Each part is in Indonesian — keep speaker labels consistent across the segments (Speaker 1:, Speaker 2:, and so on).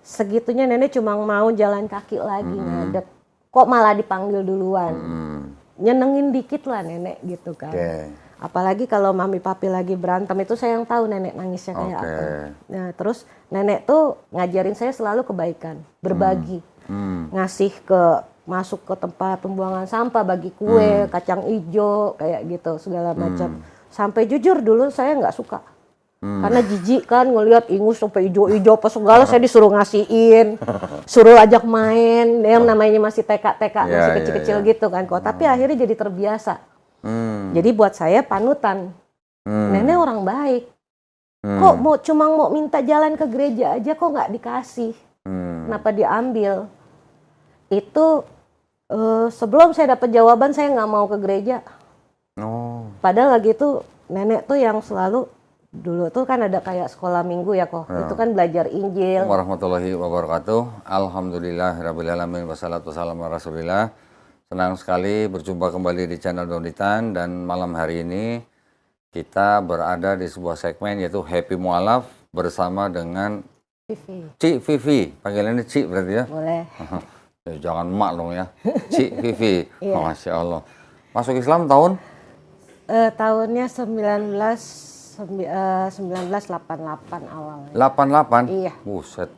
Speaker 1: segitunya nenek cuma mau jalan kaki lagi ngadek. Kok malah dipanggil duluan. Nyenengin dikit lah nenek gitu kan. Apalagi kalau mami papi lagi berantem itu saya yang tahu nenek nangisnya kayak apa. Nah terus nenek tuh ngajarin saya selalu kebaikan, berbagi, ngasih masuk ke tempat pembuangan sampah, bagi kue, kacang ijo kayak gitu segala macam. Sampai jujur dulu saya nggak suka. Karena jijik kan ngelihat ingus sampai ijo-ijo apa segala saya disuruh ngasihin, suruh ajak main, yang namanya masih TK masih kecil-kecil gitu kan kok. Tapi akhirnya jadi terbiasa. Jadi buat saya panutan. Nenek orang baik. Kok cuma mau minta jalan ke gereja aja kok nggak dikasih? Kenapa diambil? Itu sebelum saya dapat jawaban saya nggak mau ke gereja. Padahal lagi itu nenek tuh yang selalu dulu tuh kan ada kayak sekolah minggu ya kok. Itu kan belajar Injil.
Speaker 2: Warahmatullahi wabarakatuh. Alhamdulillahirrabbilalamin. Wassalatu wassalamu ala rasulillah. Senang sekali berjumpa kembali di channel Donitan, dan malam hari ini kita berada di sebuah segmen yaitu Happy Mualaf bersama dengan Cik Vivi. Panggilannya Cik berarti ya?
Speaker 1: Boleh.
Speaker 2: Jangan emak dong ya. Cik Vivi. Masya Allah. Masuk Islam tahun?
Speaker 1: Tahunnya 1988 awalnya.
Speaker 2: 88?
Speaker 1: Iya.
Speaker 2: Buset.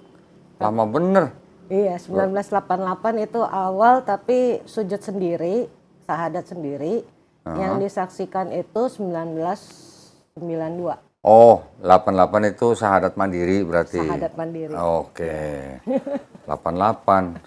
Speaker 2: Lama bener.
Speaker 1: Iya, 1988 itu awal, tapi sujud sendiri, syahadat sendiri. Yang disaksikan itu 1992.
Speaker 2: Oh, 88 itu syahadat mandiri berarti.
Speaker 1: Syahadat mandiri.
Speaker 2: Oke. 88.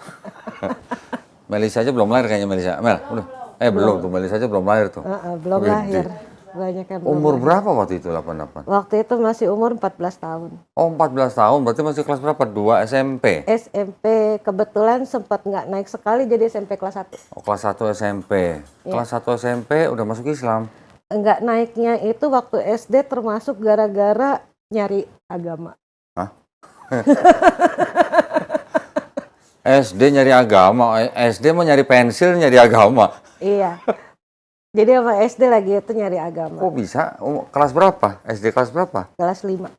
Speaker 2: Melisa aja belum lahir kayaknya, Melisa. Mel, udah. Belum tuh, Melisa aja belum lahir tuh.
Speaker 1: Belum lahir. Banyak yang belum
Speaker 2: Umur
Speaker 1: lahir.
Speaker 2: berapa waktu itu 88?
Speaker 1: Waktu itu masih umur 14 tahun.
Speaker 2: Oh, 14 tahun. Berarti masih kelas berapa? 2 SMP?
Speaker 1: SMP, kebetulan sempat nggak naik sekali jadi SMP kelas 1.
Speaker 2: Oh, kelas 1 SMP. Kelas 1 SMP udah masuk Islam?
Speaker 1: Nggak naiknya itu waktu SD termasuk gara-gara nyari agama.
Speaker 2: Hah? SD nyari agama? SD mau nyari pensil nyari agama?
Speaker 1: Iya. Jadi sama SD lagi itu nyari agama.
Speaker 2: Kok bisa? Kelas berapa? SD kelas berapa?
Speaker 1: Kelas 5.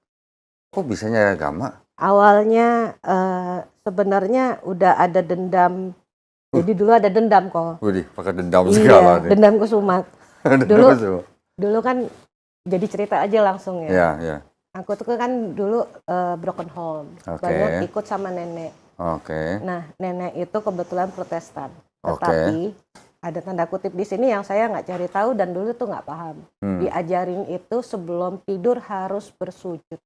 Speaker 2: Kok bisa nyari agama?
Speaker 1: Awalnya sebenarnya udah ada dendam. Jadi dulu ada dendam kok.
Speaker 2: Widih, pakai dendam segala nih.
Speaker 1: Dendam kesumat. Dulu kan jadi cerita aja langsung ya.
Speaker 2: Iya, iya.
Speaker 1: Aku tuh kan dulu broken home. Banyak ikut sama nenek. Nah, nenek itu kebetulan Protestan. Tetapi ada tanda kutip di sini yang saya nggak cari tahu dan dulu tuh nggak paham. Diajarin itu sebelum tidur harus bersujud.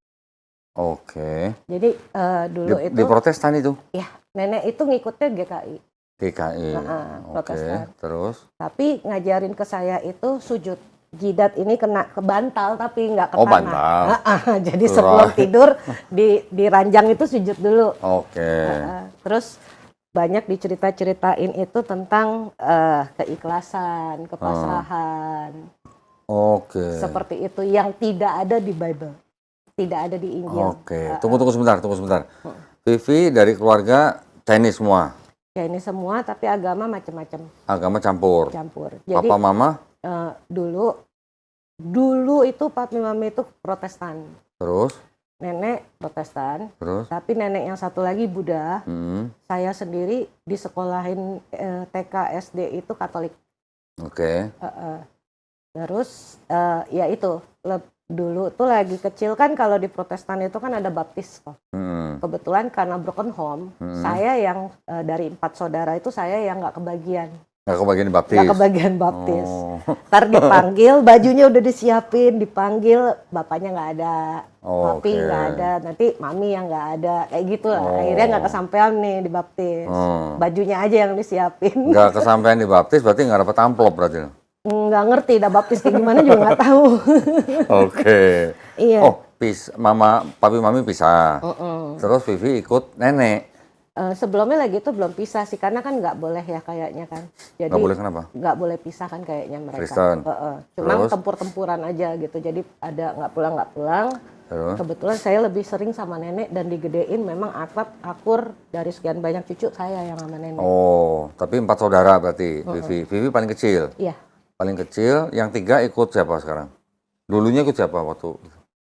Speaker 1: Jadi dulu itu
Speaker 2: di Protestan itu?
Speaker 1: Ya, nenek itu ngikutnya GKI. Protestan.
Speaker 2: Terus?
Speaker 1: Tapi ngajarin ke saya itu sujud. Jidat ini kena ke bantal tapi nggak ke tanah.
Speaker 2: Bantal.
Speaker 1: Jadi sebelum tidur di ranjang itu sujud dulu. Terus banyak dicerita-ceritain itu tentang keikhlasan, kepasrahan. Seperti itu yang tidak ada di Bible. Tidak ada di Injil.
Speaker 2: Tunggu sebentar. Vivi dari keluarga Chinese semua?
Speaker 1: Chinese semua, tapi agama macam-macam.
Speaker 2: Agama campur? Jadi, Papa, Mama?
Speaker 1: Dulu itu papi mami itu Protestan.
Speaker 2: Terus?
Speaker 1: Nenek Protestan,
Speaker 2: terus? Tapi
Speaker 1: nenek yang satu lagi Buddha. Saya sendiri di sekolahin TK SD itu Katolik. Terus ya itu dulu tuh lagi kecil kan kalau di Protestan itu kan ada baptis kok. Kebetulan karena broken home, saya yang dari 4 saudara itu saya yang nggak kebagian.
Speaker 2: Nggak kebagian baptis.
Speaker 1: Ntar dipanggil, bajunya udah disiapin, dipanggil, bapaknya nggak ada, papi nggak ada, nanti mami yang nggak ada, kayak gitu lah. Akhirnya nggak kesampean nih dibaptis, bajunya aja yang disiapin.
Speaker 2: Nggak kesampean dibaptis berarti nggak dapet amplop berarti?
Speaker 1: Nggak ngerti, dah baptis kayak gimana juga nggak tahu. Iya.
Speaker 2: Papi mami pisah, terus Vivi ikut nenek.
Speaker 1: Sebelumnya lagi itu belum pisah sih, karena kan nggak boleh ya kayaknya kan. Jadi
Speaker 2: nggak boleh kenapa?
Speaker 1: Nggak boleh pisah kan kayaknya mereka.
Speaker 2: Kristen.
Speaker 1: Cuma tempur-tempuran aja gitu. Jadi ada nggak pulang. Kebetulan saya lebih sering sama nenek dan digedein memang akur dari sekian banyak cucu saya yang sama nenek.
Speaker 2: Tapi 4 saudara berarti. Vivi paling kecil.
Speaker 1: Iya.
Speaker 2: Paling kecil, yang 3 ikut siapa sekarang? Dulunya ikut siapa waktu?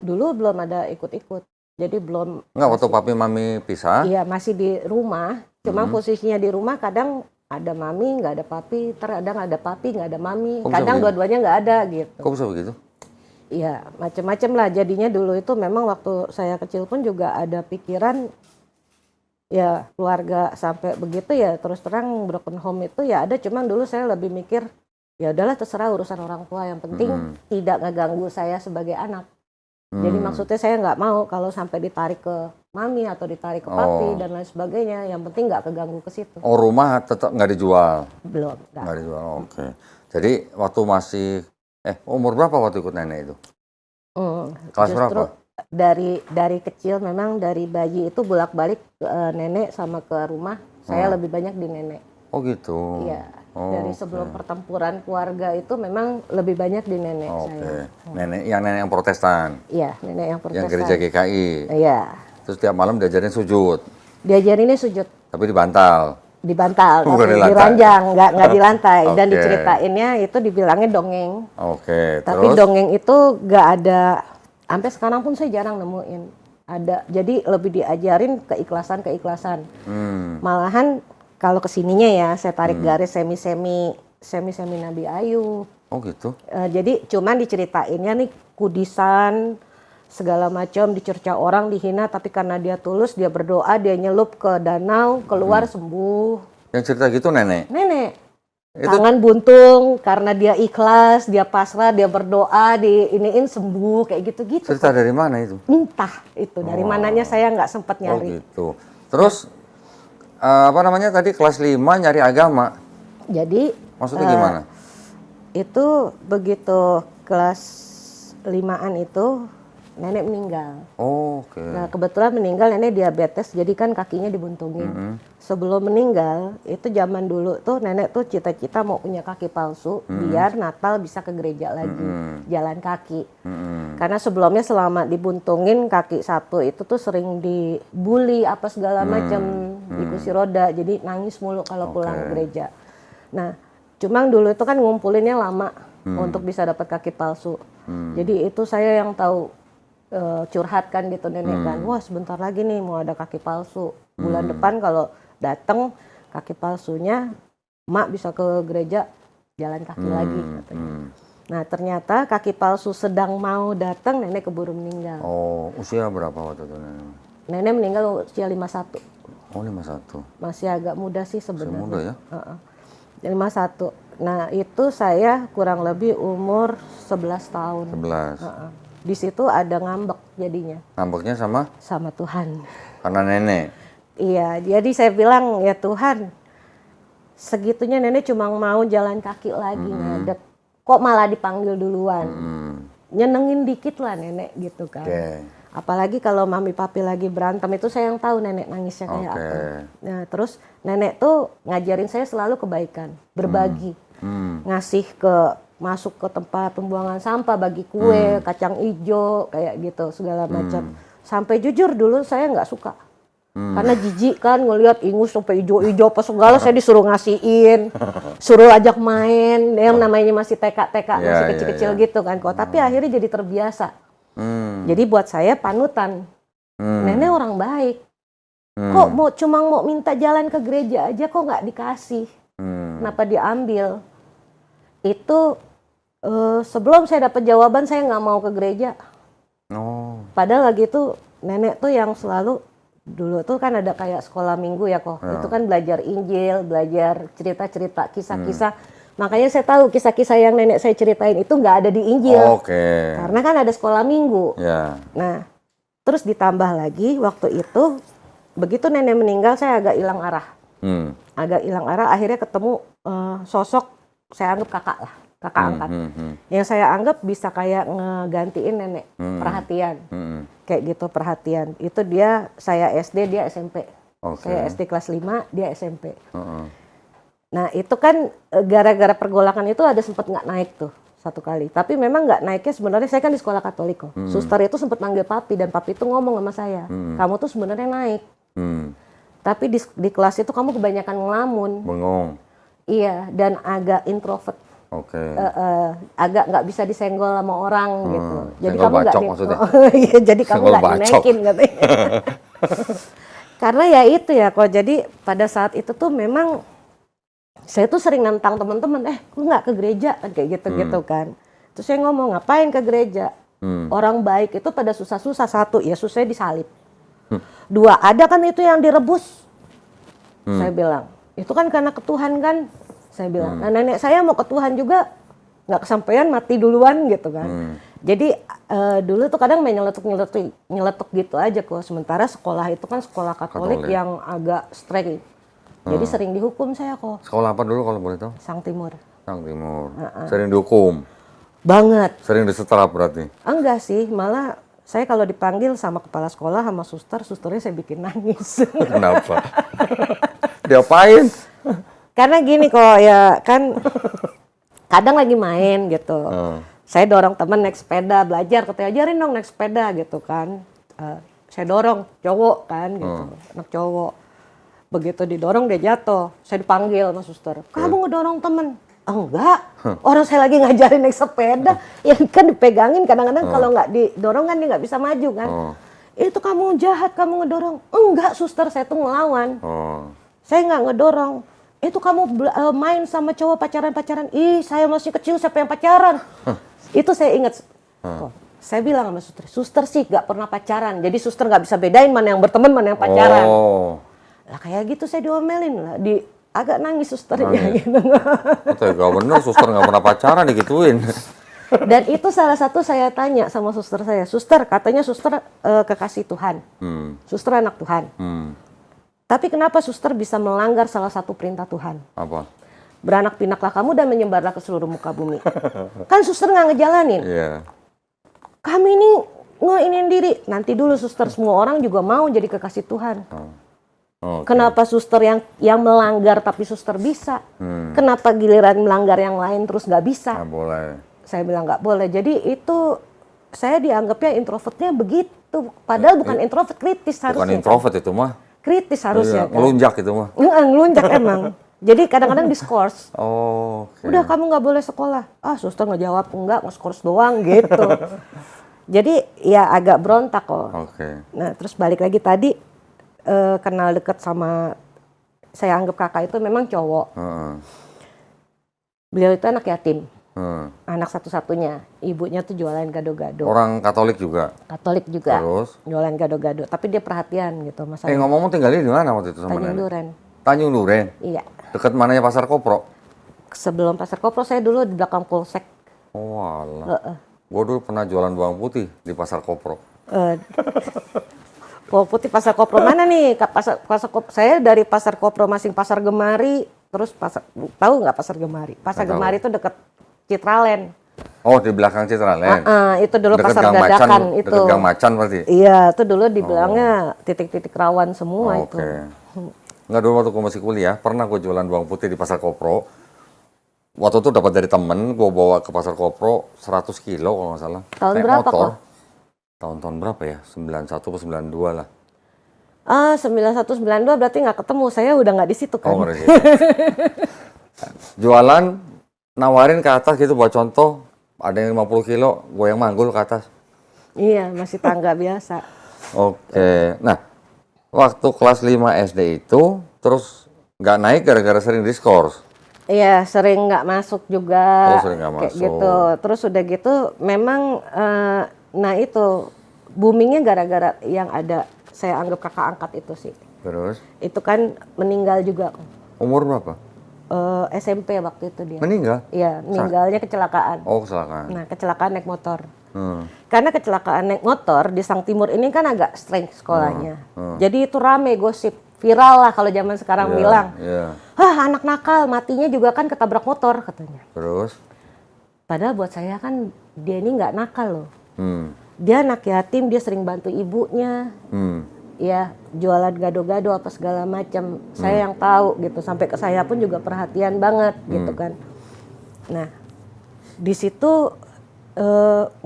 Speaker 1: Dulu belum ada ikut-ikut. Jadi belum.
Speaker 2: Enggak, waktu papi mami pisah?
Speaker 1: Iya, masih di rumah. Cuma posisinya di rumah kadang ada mami, nggak ada papi. Terkadang ada papi, nggak ada mami. Kadang dua-duanya nggak ada gitu.
Speaker 2: Kok bisa begitu?
Speaker 1: Iya, macam-macam lah. Jadinya dulu itu memang waktu saya kecil pun juga ada pikiran ya keluarga sampai begitu ya terus terang broken home itu ya ada. Cuman dulu saya lebih mikir ya udahlah terserah urusan orang tua. Yang penting tidak ngeganggu saya sebagai anak. Jadi maksudnya saya nggak mau kalau sampai ditarik ke mami atau ditarik ke papi dan lain sebagainya. Yang penting nggak keganggu ke situ.
Speaker 2: Oh, rumah tetap nggak dijual?
Speaker 1: Belum.
Speaker 2: Nggak dijual, oke. Jadi waktu masih, umur berapa waktu ikut nenek itu? Kelas berapa?
Speaker 1: Dari kecil memang dari bayi itu bolak-balik nenek sama ke rumah. Saya lebih banyak di nenek.
Speaker 2: Oh gitu?
Speaker 1: Iya. Dari sebelum pertempuran keluarga itu memang lebih banyak di nenek saya.
Speaker 2: Nenek yang Protestan?
Speaker 1: Iya, nenek yang Protestan.
Speaker 2: Yang gereja GKI?
Speaker 1: Iya.
Speaker 2: Terus tiap malam diajarin sujud?
Speaker 1: Diajarinnya sujud.
Speaker 2: Tapi dibantal?
Speaker 1: Dibantal,
Speaker 2: Bukan
Speaker 1: tapi di ranjang, nggak di lantai. Dan diceritainnya itu dibilangnya dongeng. Tapi dongeng itu nggak ada, sampai sekarang pun saya jarang nemuin. Ada, jadi lebih diajarin keikhlasan. Malahan kalau kesininya ya, saya tarik garis semi-semi Nabi Ayub.
Speaker 2: Oh gitu?
Speaker 1: Jadi cuman diceritainnya nih kudisan, segala macam, dicerca orang, dihina, tapi karena dia tulus, dia berdoa, dia nyelup ke danau, keluar sembuh.
Speaker 2: Yang cerita gitu nenek?
Speaker 1: Nenek. Tangan buntung, karena dia ikhlas, dia pasrah, dia berdoa, diiniin sembuh, kayak gitu-gitu.
Speaker 2: Cerita dari mana itu?
Speaker 1: Entah itu, dari mananya saya nggak sempat nyari.
Speaker 2: Oh gitu. Terus, tadi kelas 5 nyari agama?
Speaker 1: Jadi,
Speaker 2: maksudnya gimana?
Speaker 1: Itu begitu kelas 5-an itu, nenek meninggal.
Speaker 2: Oh, oke.
Speaker 1: Nah kebetulan meninggal nenek diabetes, jadi kan kakinya dibuntungin. Sebelum meninggal, itu zaman dulu tuh nenek tuh cita-cita mau punya kaki palsu, biar Natal bisa ke gereja lagi, jalan kaki. Karena sebelumnya selama dibuntungin kaki satu itu tuh sering dibully apa segala macam di kursi roda, jadi nangis mulu kalau pulang gereja. Nah, cuma dulu itu kan ngumpulinnya lama untuk bisa dapat kaki palsu. Jadi itu saya yang tahu. Curhat kan gitu nenek kan, wah sebentar lagi nih mau ada kaki palsu, bulan depan kalau dateng kaki palsunya mak bisa ke gereja jalan kaki lagi katanya. Nah ternyata kaki palsu sedang mau datang nenek keburu meninggal.
Speaker 2: Oh, usia berapa waktu itu nenek?
Speaker 1: Nenek meninggal usia 51.
Speaker 2: Oh 51.
Speaker 1: Masih agak muda sih sebenarnya.
Speaker 2: Masih muda ya?
Speaker 1: 51. Nah itu saya kurang lebih umur 11 tahun.
Speaker 2: 11.
Speaker 1: Di situ ada ngambek jadinya.
Speaker 2: Ngambeknya sama?
Speaker 1: Sama Tuhan.
Speaker 2: Karena nenek?
Speaker 1: Iya, jadi saya bilang ya Tuhan, segitunya nenek cuma mau jalan kaki lagi ngadek. Kok malah dipanggil duluan? Nyenengin dikit lah nenek gitu kan. Apalagi kalau mami papi lagi berantem itu saya yang tahu nenek nangisnya kayak apa. Nah terus nenek tuh ngajarin saya selalu kebaikan, berbagi. Ngasih masuk ke tempat pembuangan sampah, bagi kue, kacang ijo, kayak gitu segala macam. Sampai jujur dulu saya nggak suka, karena jijik kan ngelihat ingus sampai ijo-ijo apa segala. Saya disuruh ngasihin, suruh ajak main, yang namanya masih TK, masih kecil-kecil gitu kan. Kok tapi akhirnya jadi terbiasa. Jadi buat saya panutan. Nenek orang baik. Kok cuma mau minta jalan ke gereja aja kok nggak dikasih? Kenapa diambil? Itu sebelum saya dapat jawaban saya nggak mau ke gereja. Padahal lagi itu nenek tuh yang selalu dulu tuh kan ada kayak sekolah minggu ya kok. Itu kan belajar Injil, belajar cerita-cerita, kisah-kisah. Makanya saya tahu kisah-kisah yang nenek saya ceritain itu nggak ada di Injil. Karena kan ada sekolah minggu. Nah, terus ditambah lagi waktu itu begitu nenek meninggal saya agak hilang arah. Akhirnya ketemu sosok saya anggap kakak lah. Kakak angkat. Yang saya anggap bisa kayak ngegantiin nenek perhatian. Kayak gitu perhatian. Itu saya SD, dia SMP. Saya SD kelas 5, dia SMP. Nah itu kan gara-gara pergolakan itu ada sempat nggak naik tuh satu kali. Tapi memang nggak naiknya sebenarnya saya kan di sekolah Katolik kok. Suster itu sempat manggil papi dan papi itu ngomong sama saya. Kamu tuh sebenarnya naik. Tapi di kelas itu kamu kebanyakan ngelamun.
Speaker 2: Bengong.
Speaker 1: Iya, dan agak introvert. agak nggak bisa disenggol sama orang gitu. Jadi
Speaker 2: senggol
Speaker 1: kamu nggak
Speaker 2: bacok maksudnya?
Speaker 1: Iya, jadi kamu
Speaker 2: Senggol
Speaker 1: nggak
Speaker 2: bacok.
Speaker 1: dinaikin katanya. Karena ya itu ya kok. Jadi pada saat itu tuh memang saya tuh sering nantang teman-teman, lu nggak ke gereja kan kayak gitu-gitu kan. Terus saya ngomong, ngapain ke gereja? Orang baik itu pada susah-susah. Satu, Yesusnya disalib. Dua, ada kan itu yang direbus. Saya bilang, itu kan karena ke Tuhan kan. Saya bilang, nah nenek saya mau ke Tuhan juga nggak kesampaian, mati duluan gitu kan. Jadi dulu tuh kadang main nyeletuk gitu aja kok. Sementara sekolah itu kan sekolah Katolik yang agak strict. Jadi sering dihukum saya kok.
Speaker 2: Sekolah apa dulu kalau boleh tahu?
Speaker 1: Sang Timur.
Speaker 2: Sang Timur. Sering dihukum?
Speaker 1: Banget.
Speaker 2: Sering disetrap berarti?
Speaker 1: Enggak sih, malah saya kalau dipanggil sama kepala sekolah sama susternya saya bikin nangis.
Speaker 2: Kenapa? Diapain?
Speaker 1: Karena gini kok ya kan, kadang lagi main gitu. Saya dorong temen naik sepeda, belajar, katanya ajarin dong naik sepeda gitu kan. Saya dorong, cowok kan gitu, anak cowok. Begitu didorong dia jatuh, saya dipanggil sama suster. Kamu ngedorong temen? Enggak, orang saya lagi ngajarin naik sepeda. Ya kan dipegangin, kadang-kadang kalau nggak didorong kan dia nggak bisa maju kan. Itu kamu jahat, kamu ngedorong. Enggak suster, saya tuh ngelawan. Saya nggak ngedorong. Itu kamu main sama cowok pacaran-pacaran. Ih, saya masih kecil, siapa yang pacaran? Itu saya ingat. Saya bilang sama suster sih nggak pernah pacaran. Jadi suster nggak bisa bedain mana yang berteman, mana yang pacaran. Lah kayak gitu saya diomelin lah. Agak nangis susternya gitu.
Speaker 2: Gak bener, suster nggak pernah pacaran digituin.
Speaker 1: Dan itu salah satu saya tanya sama suster saya. Suster, katanya suster kekasih Tuhan. Suster anak Tuhan. Tapi kenapa suster bisa melanggar salah satu perintah Tuhan?
Speaker 2: Apa?
Speaker 1: Beranak pinaklah kamu dan menyebarlah ke seluruh muka bumi. Kan suster nggak ngejalanin. Kami ini ngeinin diri. Nanti dulu suster, semua orang juga mau jadi kekasih Tuhan. Kenapa suster yang melanggar tapi suster bisa? Kenapa giliran melanggar yang lain terus nggak bisa?
Speaker 2: Nggak boleh.
Speaker 1: Saya bilang nggak boleh. Jadi itu saya dianggapnya introvertnya begitu. Padahal bukan introvert, kritis harusnya.
Speaker 2: Bukan introvert itu mah.
Speaker 1: Kritis harusnya. Kan?
Speaker 2: Ngelunjak itu mah.
Speaker 1: Ngelunjak emang. Jadi kadang-kadang diskors.
Speaker 2: Okay.
Speaker 1: Udah kamu nggak boleh sekolah. Suster ngejawab enggak, ngeskors doang gitu. Jadi ya agak berontak kok. Nah terus balik lagi tadi. Kenal deket sama saya anggap kakak itu memang cowok. Beliau itu anak yatim, anak satu-satunya. Ibunya tuh jualan gado-gado.
Speaker 2: Orang Katolik juga?
Speaker 1: Katolik juga.
Speaker 2: Terus?
Speaker 1: Jualan gado-gado. Tapi dia perhatian gitu mas.
Speaker 2: Ngomong-ngomong tinggalnya di mana waktu itu sama
Speaker 1: Tanjung Duren.
Speaker 2: Tanjung Duren?
Speaker 1: Iya.
Speaker 2: Dekat mananya Pasar Kopro?
Speaker 1: Sebelum Pasar Kopro saya dulu di belakang Polsek.
Speaker 2: Walah. Gue dulu pernah jualan bawang putih di Pasar Kopro.
Speaker 1: Bawang putih Pasar Kopro mana nih? Pasar Kopro. Saya dari Pasar Kopro Masing Pasar Gemari, terus tahu nggak Pasar Gemari? Pasar Gemari itu dekat Citraland.
Speaker 2: Oh, di belakang Citraland.
Speaker 1: Itu dulu
Speaker 2: deket
Speaker 1: pasar dadakan itu.
Speaker 2: Dekat Gang Macan berarti.
Speaker 1: Iya, itu dulu dibilangnya titik-titik rawan semua itu.
Speaker 2: Nggak, dulu waktu gue masih kuliah, pernah gue jualan bawang putih di Pasar Kopro. Waktu itu dapat dari temen, gue bawa ke Pasar Kopro 100 kilo kalau nggak salah.
Speaker 1: Tahun berapa kok?
Speaker 2: Tahun berapa ya? 91 atau 92 lah.
Speaker 1: 91, 92 berarti nggak ketemu. Saya udah nggak di situ kan.
Speaker 2: Nggak di situ. Jualan, nawarin ke atas gitu buat contoh. Ada yang 50 kilo, gue yang manggul ke atas.
Speaker 1: Iya, masih tangga biasa.
Speaker 2: Nah, waktu kelas 5 SD itu, terus nggak naik gara-gara sering diskors.
Speaker 1: Iya, sering nggak masuk juga.
Speaker 2: Sering nggak masuk.
Speaker 1: Gitu. Terus udah gitu, memang nah itu boomingnya gara-gara yang ada saya anggap kakak angkat itu sih.
Speaker 2: Terus?
Speaker 1: Itu kan meninggal juga.
Speaker 2: Umur berapa?
Speaker 1: SMP waktu itu dia.
Speaker 2: Meninggal?
Speaker 1: Iya, meninggalnya kecelakaan.
Speaker 2: Oh, kecelakaan.
Speaker 1: Nah, kecelakaan naik motor. Karena kecelakaan naik motor di Sang Timur ini kan agak streng sekolahnya. Jadi itu rame gosip, viral lah kalau zaman sekarang bilang. Anak nakal, matinya juga kan ketabrak motor katanya.
Speaker 2: Terus?
Speaker 1: Padahal buat saya kan dia ini nggak nakal loh. Dia anak yatim, dia sering bantu ibunya. Ya, jualan gado-gado apa segala macam. Saya yang tahu gitu, sampai ke saya pun juga perhatian banget gitu kan. Nah, di situ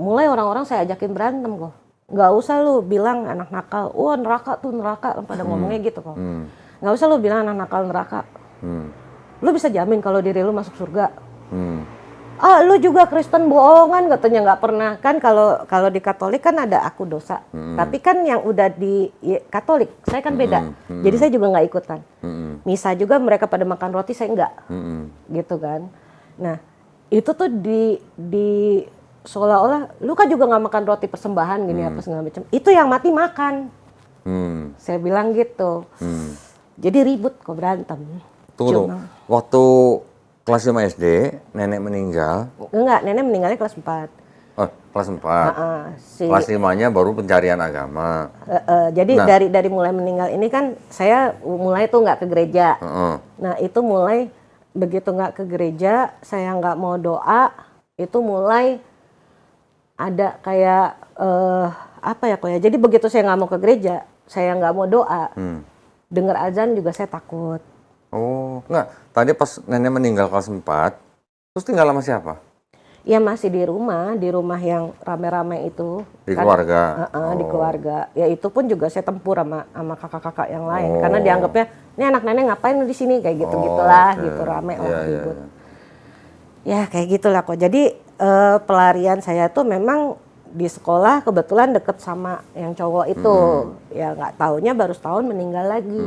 Speaker 1: mulai orang-orang saya ajakin berantem kok. Nggak usah lu bilang anak nakal, wah neraka tuh neraka, pada ngomongnya gitu kok. Nggak usah lu bilang anak nakal neraka. Lu bisa jamin kalau diri lu masuk surga. Ah, lu juga Kristen bohongan katanya, nggak pernah. Kan kalau di Katolik kan ada aku dosa. Tapi kan yang udah di Katolik, saya kan beda. Jadi saya juga nggak ikutan. Misa juga mereka pada makan roti, saya nggak. Gitu kan. Nah, itu tuh di seolah-olah lu kan juga nggak makan roti persembahan gini apa segala macam. Itu yang mati makan. Saya bilang gitu. Jadi ribut kok, berantem.
Speaker 2: Tunggu, waktu kelas 5 SD, nenek meninggal.
Speaker 1: Enggak, nenek meninggalnya kelas 4.
Speaker 2: Oh, kelas 4. Kelas 5-nya baru pencarian agama.
Speaker 1: Jadi dari mulai meninggal ini kan saya mulai tuh nggak ke gereja. Nah itu mulai begitu nggak ke gereja, saya nggak mau doa, itu mulai ada kayak apa ya kok ya. Jadi begitu saya nggak mau ke gereja, saya nggak mau doa, dengar azan juga saya takut.
Speaker 2: Oh, enggak. Tadi pas nenek meninggal kelas 4, terus tinggal sama siapa?
Speaker 1: Ya masih di rumah yang rame-rame itu.
Speaker 2: Di keluarga?
Speaker 1: Di keluarga. Ya itu pun juga saya tempur sama kakak-kakak yang lain. Karena dianggapnya, ini anak nenek ngapain di sini? Kayak gitu-gitulah, gitu rame lah ribut. Ya kayak gitulah kok. Jadi pelarian saya tuh memang di sekolah kebetulan deket sama yang cowok itu. Ya nggak taunya baru setahun meninggal lagi.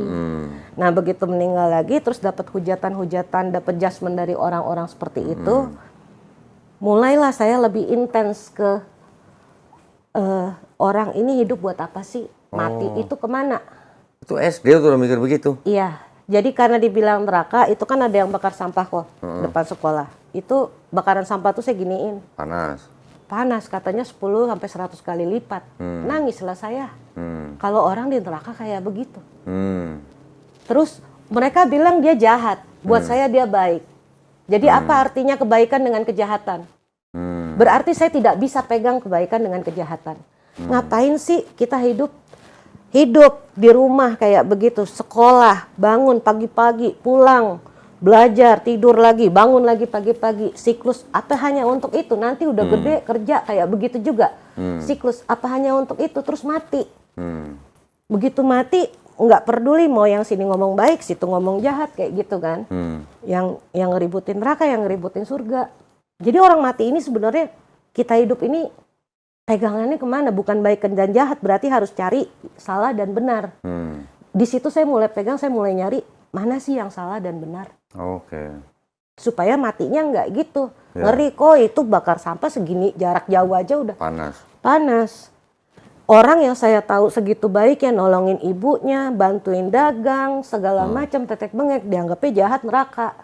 Speaker 1: Nah begitu meninggal lagi terus dapat hujatan-hujatan, dapat judgement dari orang-orang seperti itu. Mulailah saya lebih intens ke orang ini hidup buat apa sih? Mati itu kemana?
Speaker 2: Itu SD udah mikir begitu?
Speaker 1: Iya. Jadi karena dibilang neraka itu kan ada yang bakar sampah kok depan sekolah. Itu bakaran sampah tuh saya giniin. Panas katanya 10 sampai 100 kali lipat. Nangislah saya. Kalau orang di neraka kayak begitu. Terus mereka bilang dia jahat. Buat saya dia baik. Jadi apa artinya kebaikan dengan kejahatan? Berarti saya tidak bisa pegang kebaikan dengan kejahatan. Ngapain sih kita hidup di rumah kayak begitu, sekolah, bangun pagi-pagi, pulang, belajar, tidur lagi, bangun lagi pagi-pagi, siklus apa hanya untuk itu? Nanti udah gede kerja kayak begitu juga. Siklus apa hanya untuk itu? Terus mati. Begitu mati nggak peduli mau yang sini ngomong baik, situ ngomong jahat kayak gitu kan. Yang ngeributin neraka, yang ngeributin surga. Jadi orang mati ini sebenarnya kita hidup ini pegangannya kemana? Bukan baik dan jahat, berarti harus cari salah dan benar. Di situ saya mulai pegang, saya mulai nyari mana sih yang salah dan benar. Supaya matinya nggak gitu. Ngeri kok itu bakar sampah segini jarak jauh aja udah panas. Orang yang saya tahu segitu baik ya nolongin ibunya, bantuin dagang, segala macam tetek bengek dianggapnya jahat neraka.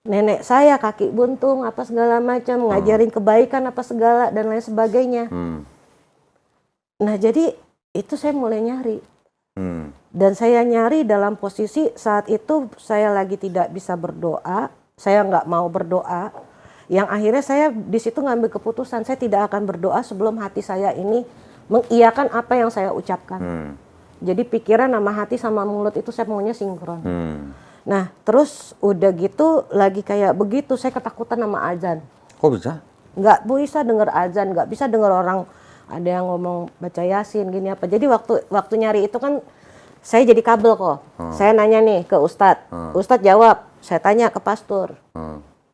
Speaker 1: Nenek saya kaki buntung apa segala macam, ngajarin kebaikan apa segala dan lain sebagainya. Nah jadi itu saya mulai nyari. Dan saya nyari dalam posisi saat itu saya lagi tidak bisa berdoa, saya nggak mau berdoa. Yang akhirnya saya di situ ngambil keputusan, saya tidak akan berdoa sebelum hati saya ini mengiyakan apa yang saya ucapkan. Jadi pikiran sama hati sama mulut itu saya maunya sinkron. Nah terus udah gitu lagi kayak begitu saya ketakutan sama azan.
Speaker 2: Kok bisa?
Speaker 1: Nggak bisa dengar azan, nggak bisa dengar orang ada yang ngomong baca yasin gini apa. Jadi waktu nyari itu kan saya jadi kabel kok. Saya nanya nih ke Ustadz, Ustadz jawab. Saya tanya ke pastor,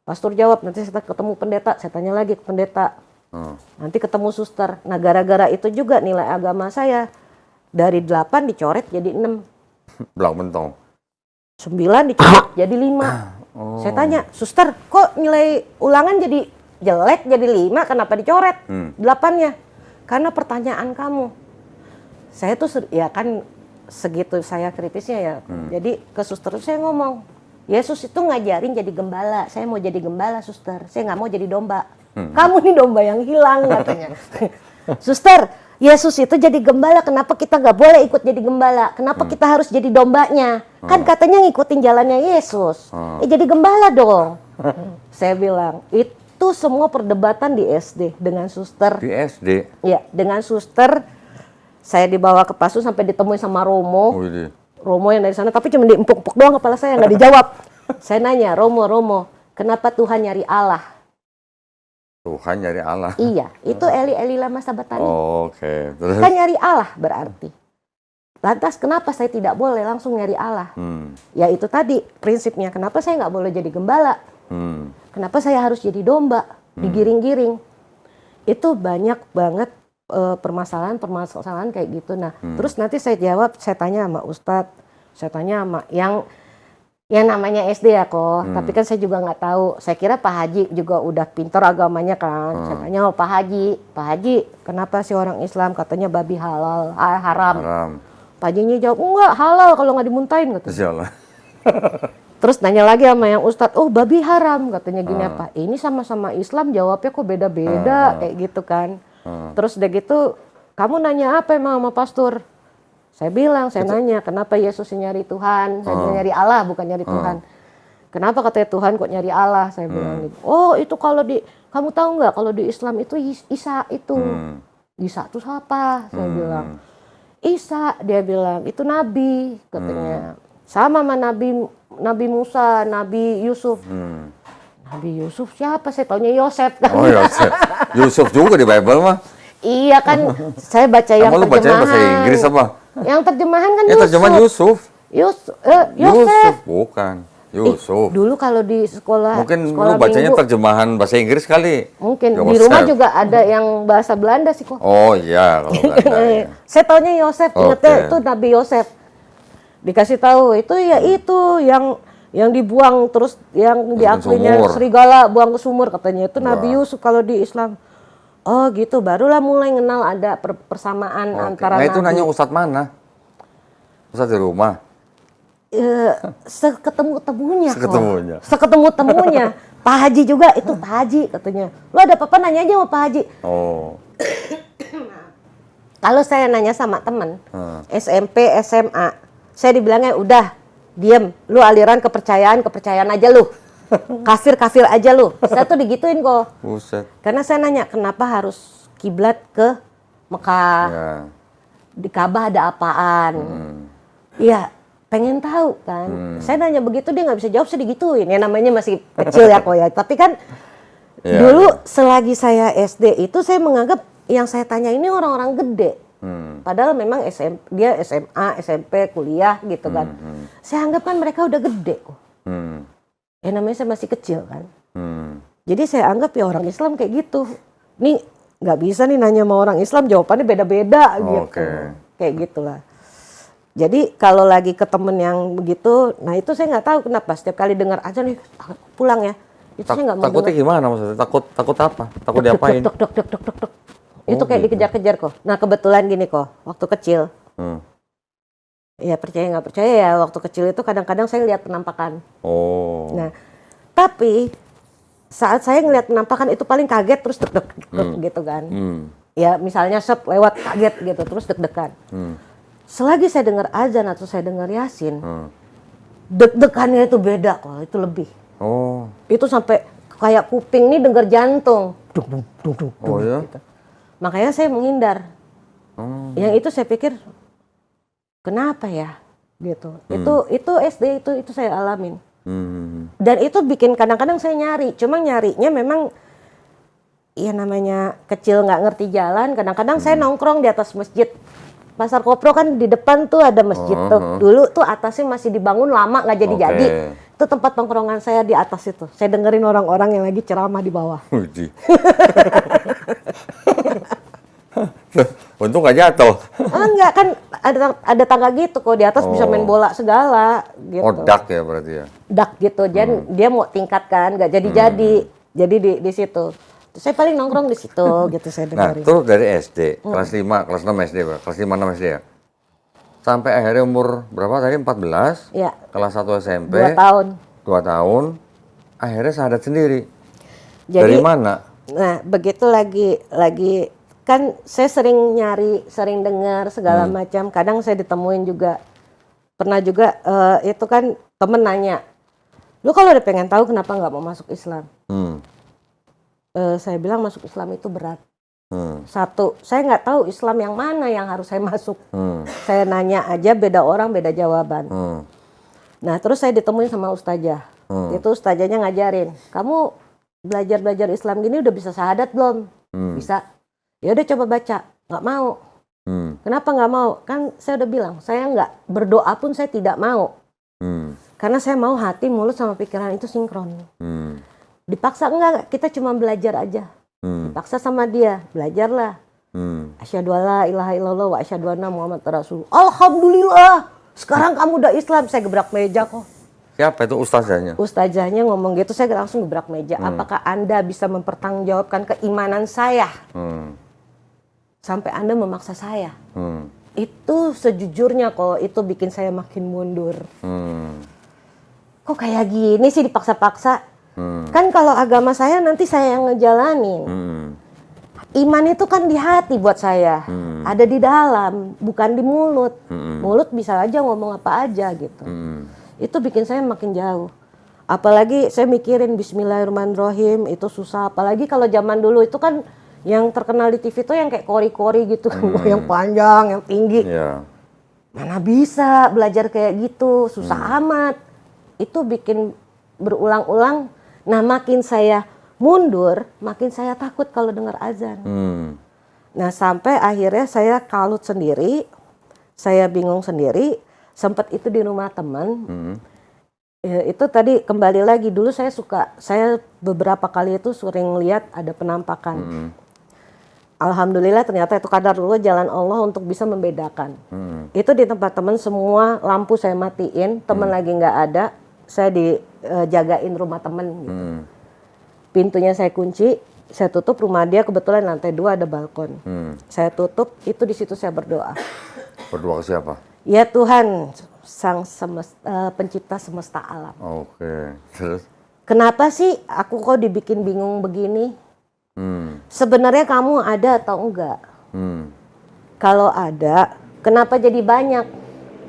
Speaker 1: pastor jawab. Nanti saya ketemu pendeta, saya tanya lagi ke pendeta. Nanti ketemu suster. Nah gara-gara itu juga nilai agama saya dari 8 dicoret jadi 6.
Speaker 2: Belak mentong.
Speaker 1: 9 dicoret jadi 5. Saya tanya, suster kok nilai ulangan jadi jelek jadi 5, kenapa dicoret 8-nya? Karena pertanyaan kamu. Saya tuh ya kan segitu saya kritisnya ya. Jadi ke suster saya ngomong, Yesus itu ngajarin jadi gembala. Saya mau jadi gembala suster, saya nggak mau jadi domba. Kamu nih domba yang hilang katanya. Suster, Yesus itu jadi gembala, kenapa kita nggak boleh ikut jadi gembala? Kenapa kita harus jadi dombanya? Kan katanya ngikutin jalannya Yesus. Jadi gembala dong. Saya bilang, itu semua perdebatan di SD dengan suster.
Speaker 2: Di SD?
Speaker 1: Iya, dengan suster. Saya dibawa ke Pasu sampai ditemui sama Romo. Romo yang dari sana, tapi cuma diempuk-empuk doang kepala saya, nggak dijawab. Saya nanya, Romo, kenapa Tuhan nyari Allah?
Speaker 2: Tuhan nyari Allah?
Speaker 1: Iya, itu Eli lama sabatani.
Speaker 2: Oke. Terus?
Speaker 1: Kan nyari Allah berarti. Lantas kenapa saya tidak boleh langsung nyari Allah? Ya itu tadi prinsipnya, kenapa saya nggak boleh jadi gembala? kenapa saya harus jadi domba, digiring-giring. Itu banyak banget permasalahan kayak gitu. Nah, terus nanti saya jawab, saya tanya sama Ustadz, saya tanya sama yang namanya SD ya kok, tapi kan saya juga nggak tahu. Saya kira Pak Haji juga udah pintar agamanya kan. Saya tanya Pak Haji, kenapa sih orang Islam katanya babi halal, haram. Pak Hajinya jawab, enggak halal kalau nggak dimuntahin katanya. Terus nanya lagi sama yang Ustadz, oh babi haram katanya gini apa? Ini sama-sama Islam jawabnya kok beda-beda kayak gitu kan. Terus udah gitu, kamu nanya apa emang sama pastor? Saya bilang, saya nanya kenapa Yesus nyari Tuhan? Saya nyari Allah bukan nyari Tuhan. Kenapa katanya Tuhan kok nyari Allah? Saya bilang gitu. Oh itu kalau kamu tahu nggak kalau di Islam itu Isa itu. Isa itu siapa? Saya bilang. Isa, dia bilang itu nabi katanya. Sama Nabi Musa, Nabi Yusuf. Nabi Yusuf siapa? Saya taunya Yosef.
Speaker 2: Oh Yosef. Yusuf juga di Bible mah.
Speaker 1: Iya kan, saya baca yang
Speaker 2: terjemahan. Kamu bacanya bahasa Inggris apa?
Speaker 1: Yang terjemahan kan
Speaker 2: Yusuf. Terjemahan Yusuf.
Speaker 1: Yosef.
Speaker 2: Bukan. Yusuf.
Speaker 1: Dulu kalau di sekolah.
Speaker 2: Mungkin lu bacanya
Speaker 1: minggu,
Speaker 2: terjemahan bahasa Inggris kali.
Speaker 1: Mungkin.
Speaker 2: Yosef.
Speaker 1: Di rumah juga ada yang bahasa Belanda sih kok.
Speaker 2: Oh iya, kalau Belanda. Ya.
Speaker 1: Saya taunya Yosef, ingatnya itu Nabi Yosef. Dikasih tahu itu ya itu yang dibuang terus yang diaklinya serigala buang ke sumur katanya itu Nabi Yusuf kalau di Islam. Oh gitu, barulah mulai kenal ada persamaan antara
Speaker 2: Nah itu
Speaker 1: Nabi.
Speaker 2: nanya Ustadz mana? Ustadz di rumah?
Speaker 1: Seketemu-temunya. Pak Haji juga, itu Pak Haji katanya. Lo ada apa-apa nanya aja sama Pak Haji.
Speaker 2: Oh.
Speaker 1: Kalau saya nanya sama teman, SMP, SMA, saya dibilangnya udah, diem. Lu aliran kepercayaan aja lu. Kafir aja lu. Saya tuh digituin kok.
Speaker 2: Buset.
Speaker 1: Karena saya nanya kenapa harus kiblat ke Mekah. Ya. Di Ka'bah ada apaan? Iya, pengen tahu kan. Saya nanya begitu dia nggak bisa jawab, saya digituin. Ya namanya masih kecil ya kok ya. Tapi kan dulu selagi saya SD itu saya menganggap yang saya tanya ini orang-orang gede. Padahal memang dia SMA, SMP, kuliah gitu kan. Saya anggap kan mereka udah gede kok. Ya namanya saya masih kecil kan. Jadi saya anggap ya orang Islam kayak gitu. Nih nggak bisa nih nanya sama orang Islam jawabannya beda-beda gitu. Kayak gitulah. Jadi kalau lagi ke temen yang begitu, nah itu saya nggak tahu kenapa setiap kali dengar aja nih pulang ya. Itu saya nggak mau.
Speaker 2: Takutnya gimana maksudnya? Takut apa? Takut diapain?
Speaker 1: Dok. Itu kayak dikejar-kejar kok. Nah kebetulan gini kok, waktu kecil. Ya percaya nggak percaya ya, waktu kecil itu kadang-kadang saya lihat penampakan. Oh. Nah, tapi saat saya ngelihat penampakan itu paling kaget terus deg-deg gitu kan. Ya misalnya lewat kaget gitu terus deg-degan. Selagi saya dengar azan atau saya dengar Yasin, deg-degannya itu beda kok, itu lebih. Oh. Itu sampai kayak kuping nih dengar jantung. Oh ya? Gitu. Makanya saya menghindar. Yang itu saya pikir kenapa ya gitu. Itu SD itu saya alamin. Dan itu bikin kadang-kadang saya nyari. Cuma nyarinya memang ya namanya kecil nggak ngerti jalan. Kadang-kadang saya nongkrong di atas masjid. Pasar Kopro kan di depan tuh ada masjid tuh. Dulu tuh atasnya masih dibangun lama nggak jadi-jadi. Itu tempat nongkrongan saya di atas itu. Saya dengerin orang-orang yang lagi ceramah di bawah.
Speaker 2: Untung nggak jatuh.
Speaker 1: Enggak kan ada tangga gitu kok di atas bisa main bola segala gitu.
Speaker 2: Oh dak ya berarti ya.
Speaker 1: Dak gitu. Jadi dia mau tingkatkan nggak jadi-jadi. Jadi di situ. Saya paling nongkrong di situ gitu saya dengerin.
Speaker 2: Nah, terus dari SD, kelas 5, kelas 6 SD, kelas 5, 6 SD ya? Sampai akhirnya umur berapa tadi? 14?
Speaker 1: Iya.
Speaker 2: Kelas 1 SMP?
Speaker 1: 2 tahun.
Speaker 2: 2 tahun, akhirnya sadar sendiri.
Speaker 1: Jadi,
Speaker 2: dari mana?
Speaker 1: Nah, begitu lagi kan saya sering nyari, sering dengar segala macam. Kadang saya ditemuin juga. Pernah juga itu kan temen nanya, lu kalau udah pengen tahu kenapa nggak mau masuk Islam? Saya bilang masuk Islam itu berat. Satu, saya nggak tahu Islam yang mana yang harus saya masuk. Saya nanya aja, beda orang beda jawaban. Nah terus saya ditemuin sama ustazah. Itu ustazahnya ngajarin, kamu belajar Islam gini udah bisa syahadat belum? Bisa. Ya udah coba baca. Nggak mau. Kenapa nggak mau? Kan saya udah bilang, saya nggak berdoa pun saya tidak mau. Karena saya mau hati, mulut sama pikiran itu sinkron. Dipaksa enggak, kita cuma belajar aja. Dipaksa sama dia, belajarlah. Asyhadu alla ilaha illallah wa asyhadu anna Muhammad Rasul. Alhamdulillah, sekarang kamu udah Islam. Saya gebrak meja kok.
Speaker 2: Siapa itu ustazahnya?
Speaker 1: Ustazahnya ngomong gitu, saya langsung gebrak meja. Apakah Anda bisa mempertanggungjawabkan keimanan saya? Sampai Anda memaksa saya. Itu sejujurnya kok, itu bikin saya makin mundur. Kok kayak gini sih dipaksa-paksa? Kan kalau agama saya nanti saya yang ngejalanin. Iman itu kan di hati buat saya. Ada di dalam, bukan di mulut. Mulut bisa aja ngomong apa aja gitu. Itu bikin saya makin jauh. Apalagi saya mikirin Bismillahirrahmanirrahim itu susah. Apalagi kalau zaman dulu itu kan yang terkenal di TV itu yang kayak kori-kori gitu kan. Yang panjang, yang tinggi. Mana bisa belajar kayak gitu, susah amat. Itu bikin berulang-ulang. Nah makin saya mundur, makin saya takut kalau dengar azan. Nah sampai akhirnya saya kalut sendiri, saya bingung sendiri. Sempat itu di rumah teman. Ya, itu tadi kembali lagi dulu saya beberapa kali itu sering lihat ada penampakan. Alhamdulillah ternyata itu qadarullah, jalan Allah untuk bisa membedakan. Itu di tempat teman semua lampu saya matiin, teman lagi nggak ada. Saya dijagain rumah temen gitu. Pintunya saya kunci, saya tutup, rumah dia kebetulan lantai 2 ada balkon. Saya tutup, itu di situ saya berdoa.
Speaker 2: Berdoa ke siapa?
Speaker 1: Ya Tuhan, sang pencipta semesta alam.
Speaker 2: Oke, terus?
Speaker 1: Kenapa sih aku kok dibikin bingung begini? Sebenarnya kamu ada atau enggak? Kalau ada, kenapa jadi banyak?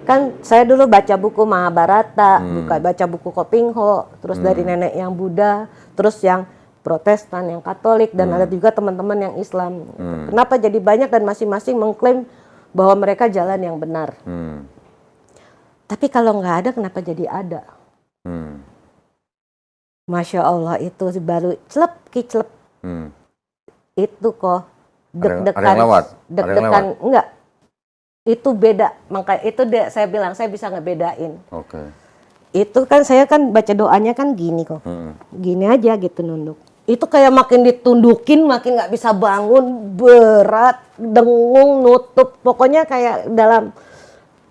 Speaker 1: Kan saya dulu baca buku Mahabharata, baca buku Kopingho, terus dari nenek yang Buddha, terus yang Protestan, yang Katolik, dan ada juga teman-teman yang Islam. Kenapa jadi banyak dan masing-masing mengklaim bahwa mereka jalan yang benar. Tapi kalau nggak ada, kenapa jadi ada? Masya Allah, itu baru kiclep. Itu kok deg-degan, enggak. Itu beda, makanya itu saya bilang saya bisa ngebedain. Itu kan saya kan baca doanya kan gini kok, gini aja gitu nunduk. Itu kayak makin ditundukin, makin nggak bisa bangun, berat, dengung, nutup, pokoknya kayak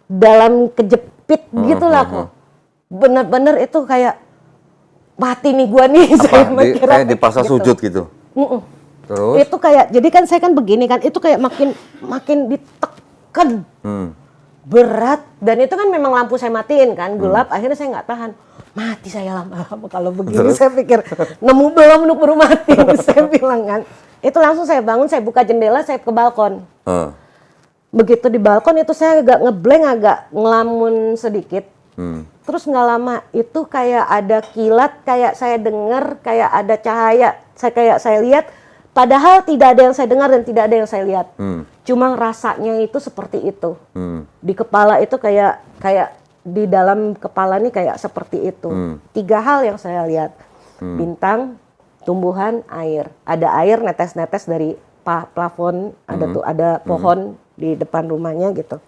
Speaker 1: dalam kejepit gitulah kok. Bener-bener itu kayak mati nih gua nih.
Speaker 2: Kayak dipaksa gitu. Sujud gitu. Terus?
Speaker 1: Itu kayak, jadi kan saya kan begini kan, itu kayak makin ditekan. Berat, dan itu kan memang lampu saya matiin kan, gelap, akhirnya saya nggak tahan, mati saya lama-lama kalau begini. Terus? Saya pikir nemu belum untuk baru mati. Saya bilang kan, itu langsung saya bangun, saya buka jendela, saya ke balkon. Begitu di balkon itu saya agak ngeblank, agak ngelamun sedikit. Terus nggak lama itu kayak ada kilat, kayak saya dengar, kayak ada cahaya, saya lihat. Padahal tidak ada yang saya dengar dan tidak ada yang saya lihat. Cuma rasanya itu seperti itu. Di kepala itu kayak di dalam kepala ini kayak seperti itu. 3 hal yang saya lihat. Bintang, tumbuhan, air. Ada air netes-netes dari plafon, ada pohon di depan rumahnya gitu.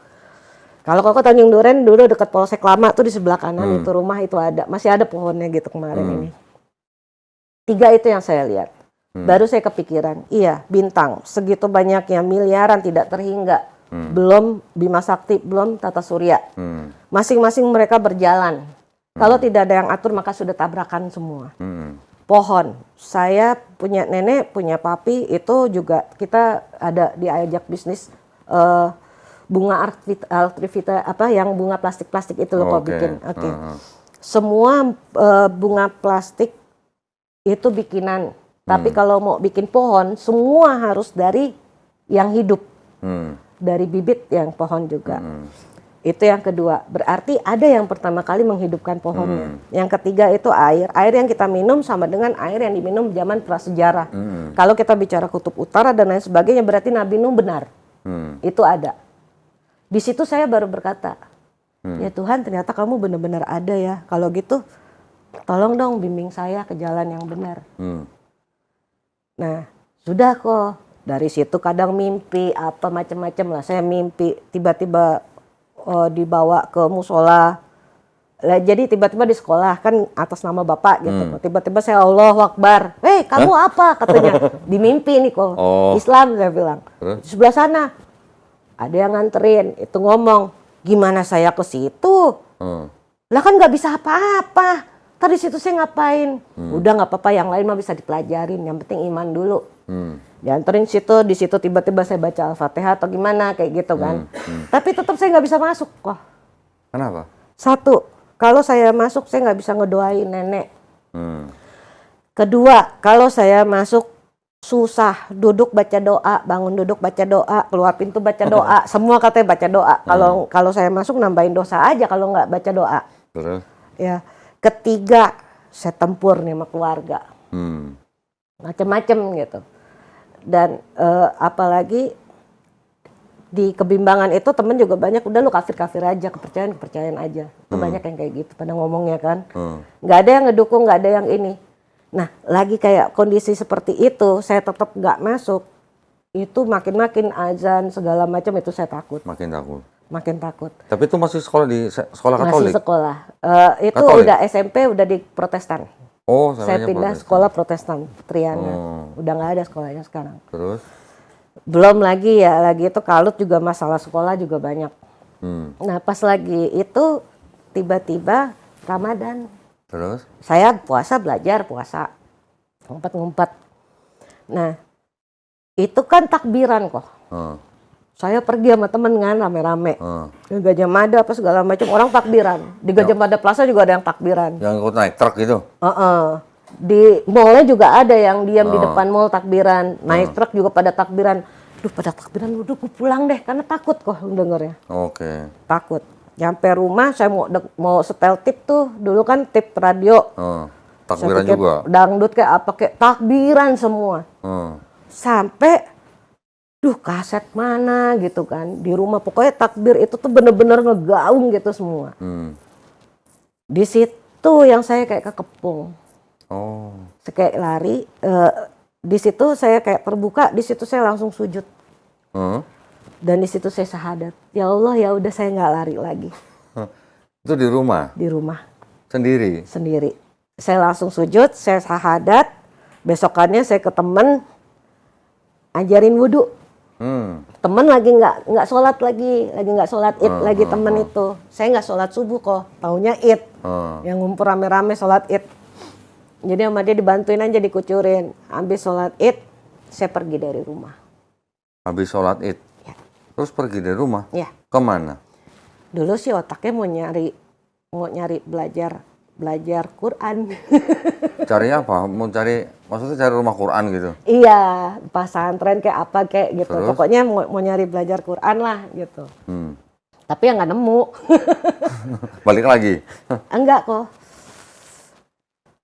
Speaker 1: Kalau Koko Tanjung Duren dulu dekat Polsek Lama tuh di sebelah kanan itu rumah itu masih ada pohonnya gitu kemarin ini. 3 itu yang saya lihat. Baru saya kepikiran, iya bintang segitu banyaknya miliaran tidak terhingga, belum Bima Sakti, belum Tata Surya, masing-masing mereka berjalan. Kalau tidak ada yang atur maka sudah tabrakan semua. Pohon, saya punya nenek, punya papi, itu juga kita ada diajak bisnis bunga artifita yang bunga plastik itu loh kok bikin. Semua bunga plastik itu bikinan. Tapi kalau mau bikin pohon, semua harus dari yang hidup. Dari bibit yang pohon juga. Itu yang kedua. Berarti ada yang pertama kali menghidupkan pohonnya. Yang ketiga itu air. Air yang kita minum sama dengan air yang diminum zaman prasejarah. Kalau kita bicara kutub utara dan lain sebagainya, berarti Nabi Nuh benar. Itu ada. Di situ saya baru berkata, ya Tuhan ternyata kamu benar-benar ada ya. Kalau gitu, tolong dong bimbing saya ke jalan yang benar. Nah, sudah kok. Dari situ kadang mimpi apa macam-macam lah. Saya mimpi tiba-tiba dibawa ke musola, Jadi tiba-tiba di sekolah kan atas nama bapak gitu. Tiba-tiba saya Allahu Akbar. Kamu apa katanya? Di mimpi nih kok. Islam saya bilang. Di sebelah sana ada yang nganterin. Itu ngomong, gimana saya ke situ? Lah kan nggak bisa apa-apa. Tadi situ saya ngapain? Udah nggak apa-apa, yang lain mah bisa dipelajarin. Yang penting iman dulu. Dianterin situ, di situ tiba-tiba saya baca Al-Fatihah atau gimana kayak gitu kan. Tapi tetap saya nggak bisa masuk kok.
Speaker 2: Kenapa?
Speaker 1: Satu, kalau saya masuk saya nggak bisa ngedoain nenek. Kedua, kalau saya masuk susah, duduk baca doa, bangun duduk baca doa, keluar pintu baca doa, semua katanya baca doa. Kalau saya masuk nambahin dosa aja kalau nggak baca doa.
Speaker 2: Terus?
Speaker 1: Ya. Ketiga, saya tempur nih sama keluarga. Macem-macem gitu. Dan apalagi di kebimbangan itu temen juga banyak, udah lu kafir-kafir aja, kepercayaan aja. Itu banyak yang kayak gitu pada ngomongnya kan. Nggak ada yang ngedukung, nggak ada yang ini. Nah, lagi kayak kondisi seperti itu, saya tetap nggak masuk. Itu makin-makin azan segala macam itu saya takut. Makin takut.
Speaker 2: Tapi itu masih sekolah di sekolah Katolik?
Speaker 1: Masih sekolah. Itu
Speaker 2: Katolik?
Speaker 1: udah SMP udah di Protestan. Saya pindah
Speaker 2: Protestan.
Speaker 1: sekolah Protestan, Triana. Udah nggak ada sekolahnya sekarang.
Speaker 2: Terus?
Speaker 1: Belum lagi ya, lagi itu kalut juga masalah sekolah juga banyak. Nah pas lagi itu tiba-tiba Ramadan.
Speaker 2: Terus?
Speaker 1: Saya belajar puasa. Ngumpet-ngumpet. Nah itu kan takbiran kok. Saya pergi sama temen kan rame-rame. Di Gajah Mada apa segala macam orang takbiran. Di Gajah Mada Plaza juga ada yang takbiran.
Speaker 2: Yang ikut naik truk itu?
Speaker 1: Di mallnya juga ada yang diam di depan mall takbiran, naik truk juga pada takbiran. Duh pada takbiran, udah gue pulang deh karena takut kok dengernya. Takut. Nyampe rumah saya mau setel tip tuh, dulu kan tip radio.
Speaker 2: Takbiran juga?
Speaker 1: Dangdut kayak apa kayak takbiran semua. Sampai, kaset mana gitu kan di rumah pokoknya takbir itu tuh bener-bener ngegaung gitu semua. Di situ yang saya kayak kekepung. Saya kayak lari, di situ saya kayak terbuka, di situ saya langsung sujud. Dan di situ saya syahadat. Ya Allah ya udah saya nggak lari lagi.
Speaker 2: Itu di rumah? Di rumah. Sendiri?
Speaker 1: Sendiri. Saya langsung sujud, saya syahadat. Besokannya saya ke temen, ajarin wudhu. Temen lagi nggak sholat lagi nggak sholat id lagi temen itu. Saya nggak sholat subuh kok, taunya id. Yang ngumpul rame-rame sholat id. Jadi sama dia dibantuin aja dikucurin. Habis sholat id, saya pergi dari rumah.
Speaker 2: Habis sholat id?
Speaker 1: Ya.
Speaker 2: Terus pergi dari rumah?
Speaker 1: Ya.
Speaker 2: Kemana?
Speaker 1: Dulu sih otaknya mau nyari belajar Quran.
Speaker 2: Cari apa? Maksudnya cari rumah Quran gitu?
Speaker 1: Iya, pesantren kayak apa kayak gitu.
Speaker 2: Terus?
Speaker 1: Pokoknya mau nyari belajar Quran lah gitu. Tapi ya nggak nemu.
Speaker 2: Balik lagi?
Speaker 1: Enggak kok.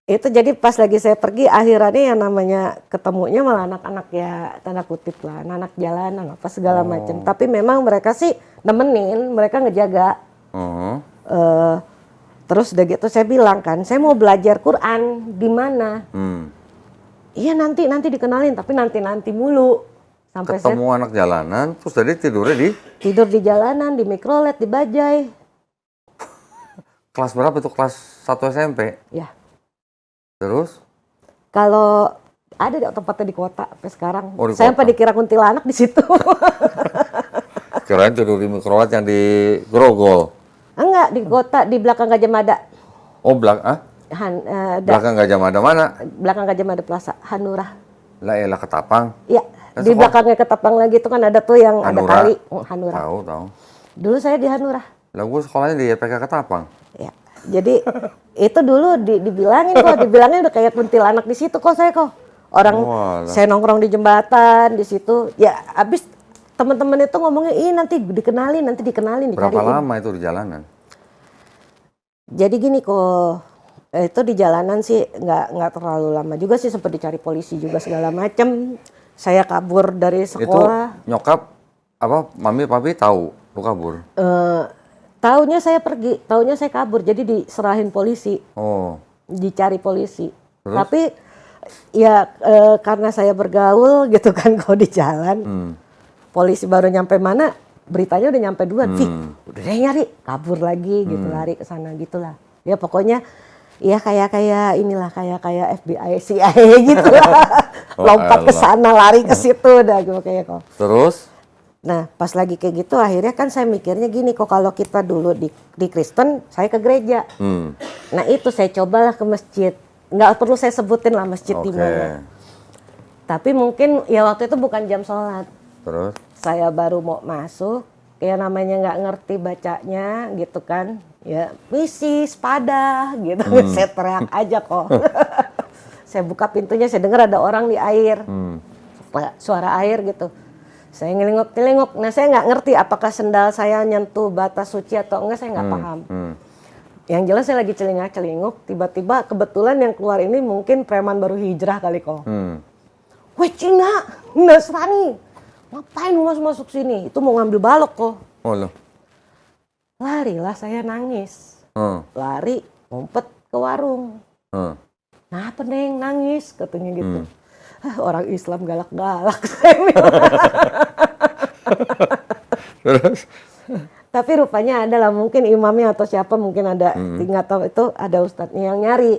Speaker 1: Itu jadi pas lagi saya pergi akhirannya yang namanya ketemunya malah anak-anak ya tanda kutip lah, anak jalanan apa segala macam. Tapi memang mereka sih nemenin, mereka ngejaga. Terus udah gitu saya bilang kan, saya mau belajar Quran di mana? Iya nanti dikenalin, tapi nanti mulu. Sampai
Speaker 2: ketemu anak jalanan, terus tadi
Speaker 1: tidur di jalanan, di mikrolet, di bajai.
Speaker 2: Kelas berapa itu? Kelas 1 SMP?
Speaker 1: Ya.
Speaker 2: Terus?
Speaker 1: Kalau ada di tempatnya di kota sampai sekarang.
Speaker 2: kota.
Speaker 1: Saya sampai dikira kuntilanak di situ.
Speaker 2: Kirain tidur di mikrolet yang di Grogol.
Speaker 1: Enggak, di kota, di belakang Gajah Mada.
Speaker 2: Belakang Gajah Mada mana?
Speaker 1: Belakang Gajah Mada Plaza, Hanura.
Speaker 2: Lah elah Ketapang.
Speaker 1: Iya, di belakangnya Ketapang lagi itu kan ada tuh yang
Speaker 2: Hanura.
Speaker 1: ada kali. Hanura.
Speaker 2: Tahu.
Speaker 1: Dulu saya di Hanura.
Speaker 2: Lah gue sekolahnya di YPK Ketapang.
Speaker 1: Ya, jadi itu dulu dibilangin udah kayak kuntilanak di situ kok saya kok. Orang saya nongkrong di jembatan di situ. Ya, abis teman-teman itu ngomongnya, nanti dikenalin, dicariin.
Speaker 2: Berapa lama itu di jalanan?
Speaker 1: Jadi gini kok, itu di jalanan sih nggak terlalu lama juga sih, sempat dicari polisi juga segala macem. Saya kabur dari sekolah.
Speaker 2: Itu nyokap mami papi tahu lu kabur?
Speaker 1: Taunya saya pergi, taunya saya kabur, jadi diserahin polisi. Dicari polisi.
Speaker 2: Terus?
Speaker 1: Tapi ya karena saya bergaul gitu kan kalau di jalan. Polisi baru nyampe mana, beritanya udah nyampe duluan. Udah deh nyari, kabur lagi gitu, lari ke sana gitulah. Ya pokoknya ya kayak inilah kayak FBI CIA gitu lah. Lompat ke sana, lari ke situ dah kayak kok.
Speaker 2: Terus?
Speaker 1: Nah, pas lagi kayak gitu akhirnya kan saya mikirnya gini kok, kalau kita dulu di Kristen, saya ke gereja. Nah, itu saya cobalah ke masjid. Nggak perlu saya sebutin lah masjid di mana. Tapi mungkin ya waktu itu bukan jam sholat.
Speaker 2: Terus?
Speaker 1: Saya baru mau masuk, ya namanya nggak ngerti bacanya gitu kan. Ya, misi, sepada gitu. Saya teriak aja kok. Saya buka pintunya, saya dengar ada orang di air. Suara air gitu. Saya ngelingok-ngelingok. Nah, saya nggak ngerti apakah sendal saya nyentuh batas suci atau enggak, saya nggak paham. Yang jelas saya lagi celingak-celinguk, tiba-tiba kebetulan yang keluar ini mungkin preman baru hijrah kali kok. Weh Cina, Nasrani, ngapain lu masuk sini? Itu mau ngambil balok kok.
Speaker 2: Oh loh.
Speaker 1: Larilah saya nangis. Lari, ngumpet ke warung. Nah apa Neng nangis katanya gitu. Orang Islam galak-galak.
Speaker 2: Terus?
Speaker 1: Tapi rupanya adalah mungkin imamnya atau siapa mungkin ada, nggak tahu itu ada ustadznya yang nyari.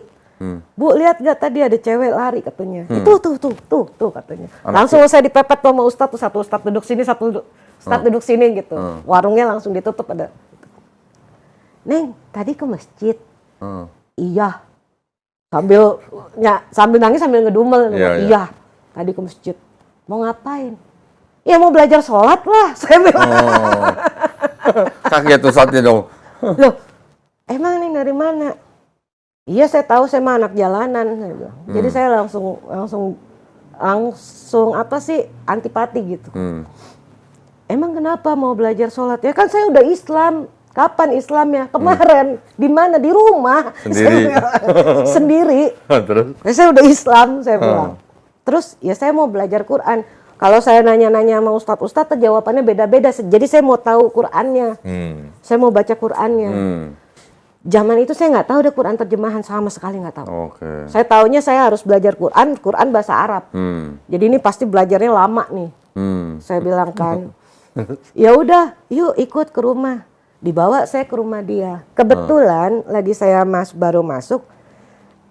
Speaker 1: Bu lihat gak tadi ada cewek lari katanya. Itu tuh katanya. Langsung saya dipepet sama ustadz tuh, satu ustadz duduk sini, satu ustadz duduk sini gitu. Warungnya langsung ditutup ada. Neng tadi ke masjid. Iya. Sambil nangis sambil ngedumel. Iya. Tadi ke masjid. Mau ngapain? Ya mau belajar sholat lah. Saya bilang.
Speaker 2: Kaget ustadznya dong.
Speaker 1: Loh, emang nih dari mana? Iya saya tahu, saya mah anak jalanan. Jadi saya langsung apa sih antipati gitu. Emang kenapa mau belajar sholat? Ya kan saya udah Islam. Kapan Islamnya? Kemarin. Di mana? Di rumah.
Speaker 2: Sendiri.
Speaker 1: Sendiri.
Speaker 2: Terus?
Speaker 1: Saya udah Islam, saya bilang. Terus ya saya mau belajar Quran. Kalau saya nanya-nanya sama ustadz, jawabannya beda-beda. Jadi saya mau tahu Qurannya. Saya mau baca Qurannya. Zaman itu saya nggak tahu ada Quran terjemahan, sama sekali nggak tahu. Saya taunya saya harus belajar Quran bahasa Arab. Jadi ini pasti belajarnya lama nih. Saya bilang kan, ya udah, yuk ikut ke rumah. Dibawa saya ke rumah dia. Kebetulan lagi saya baru masuk,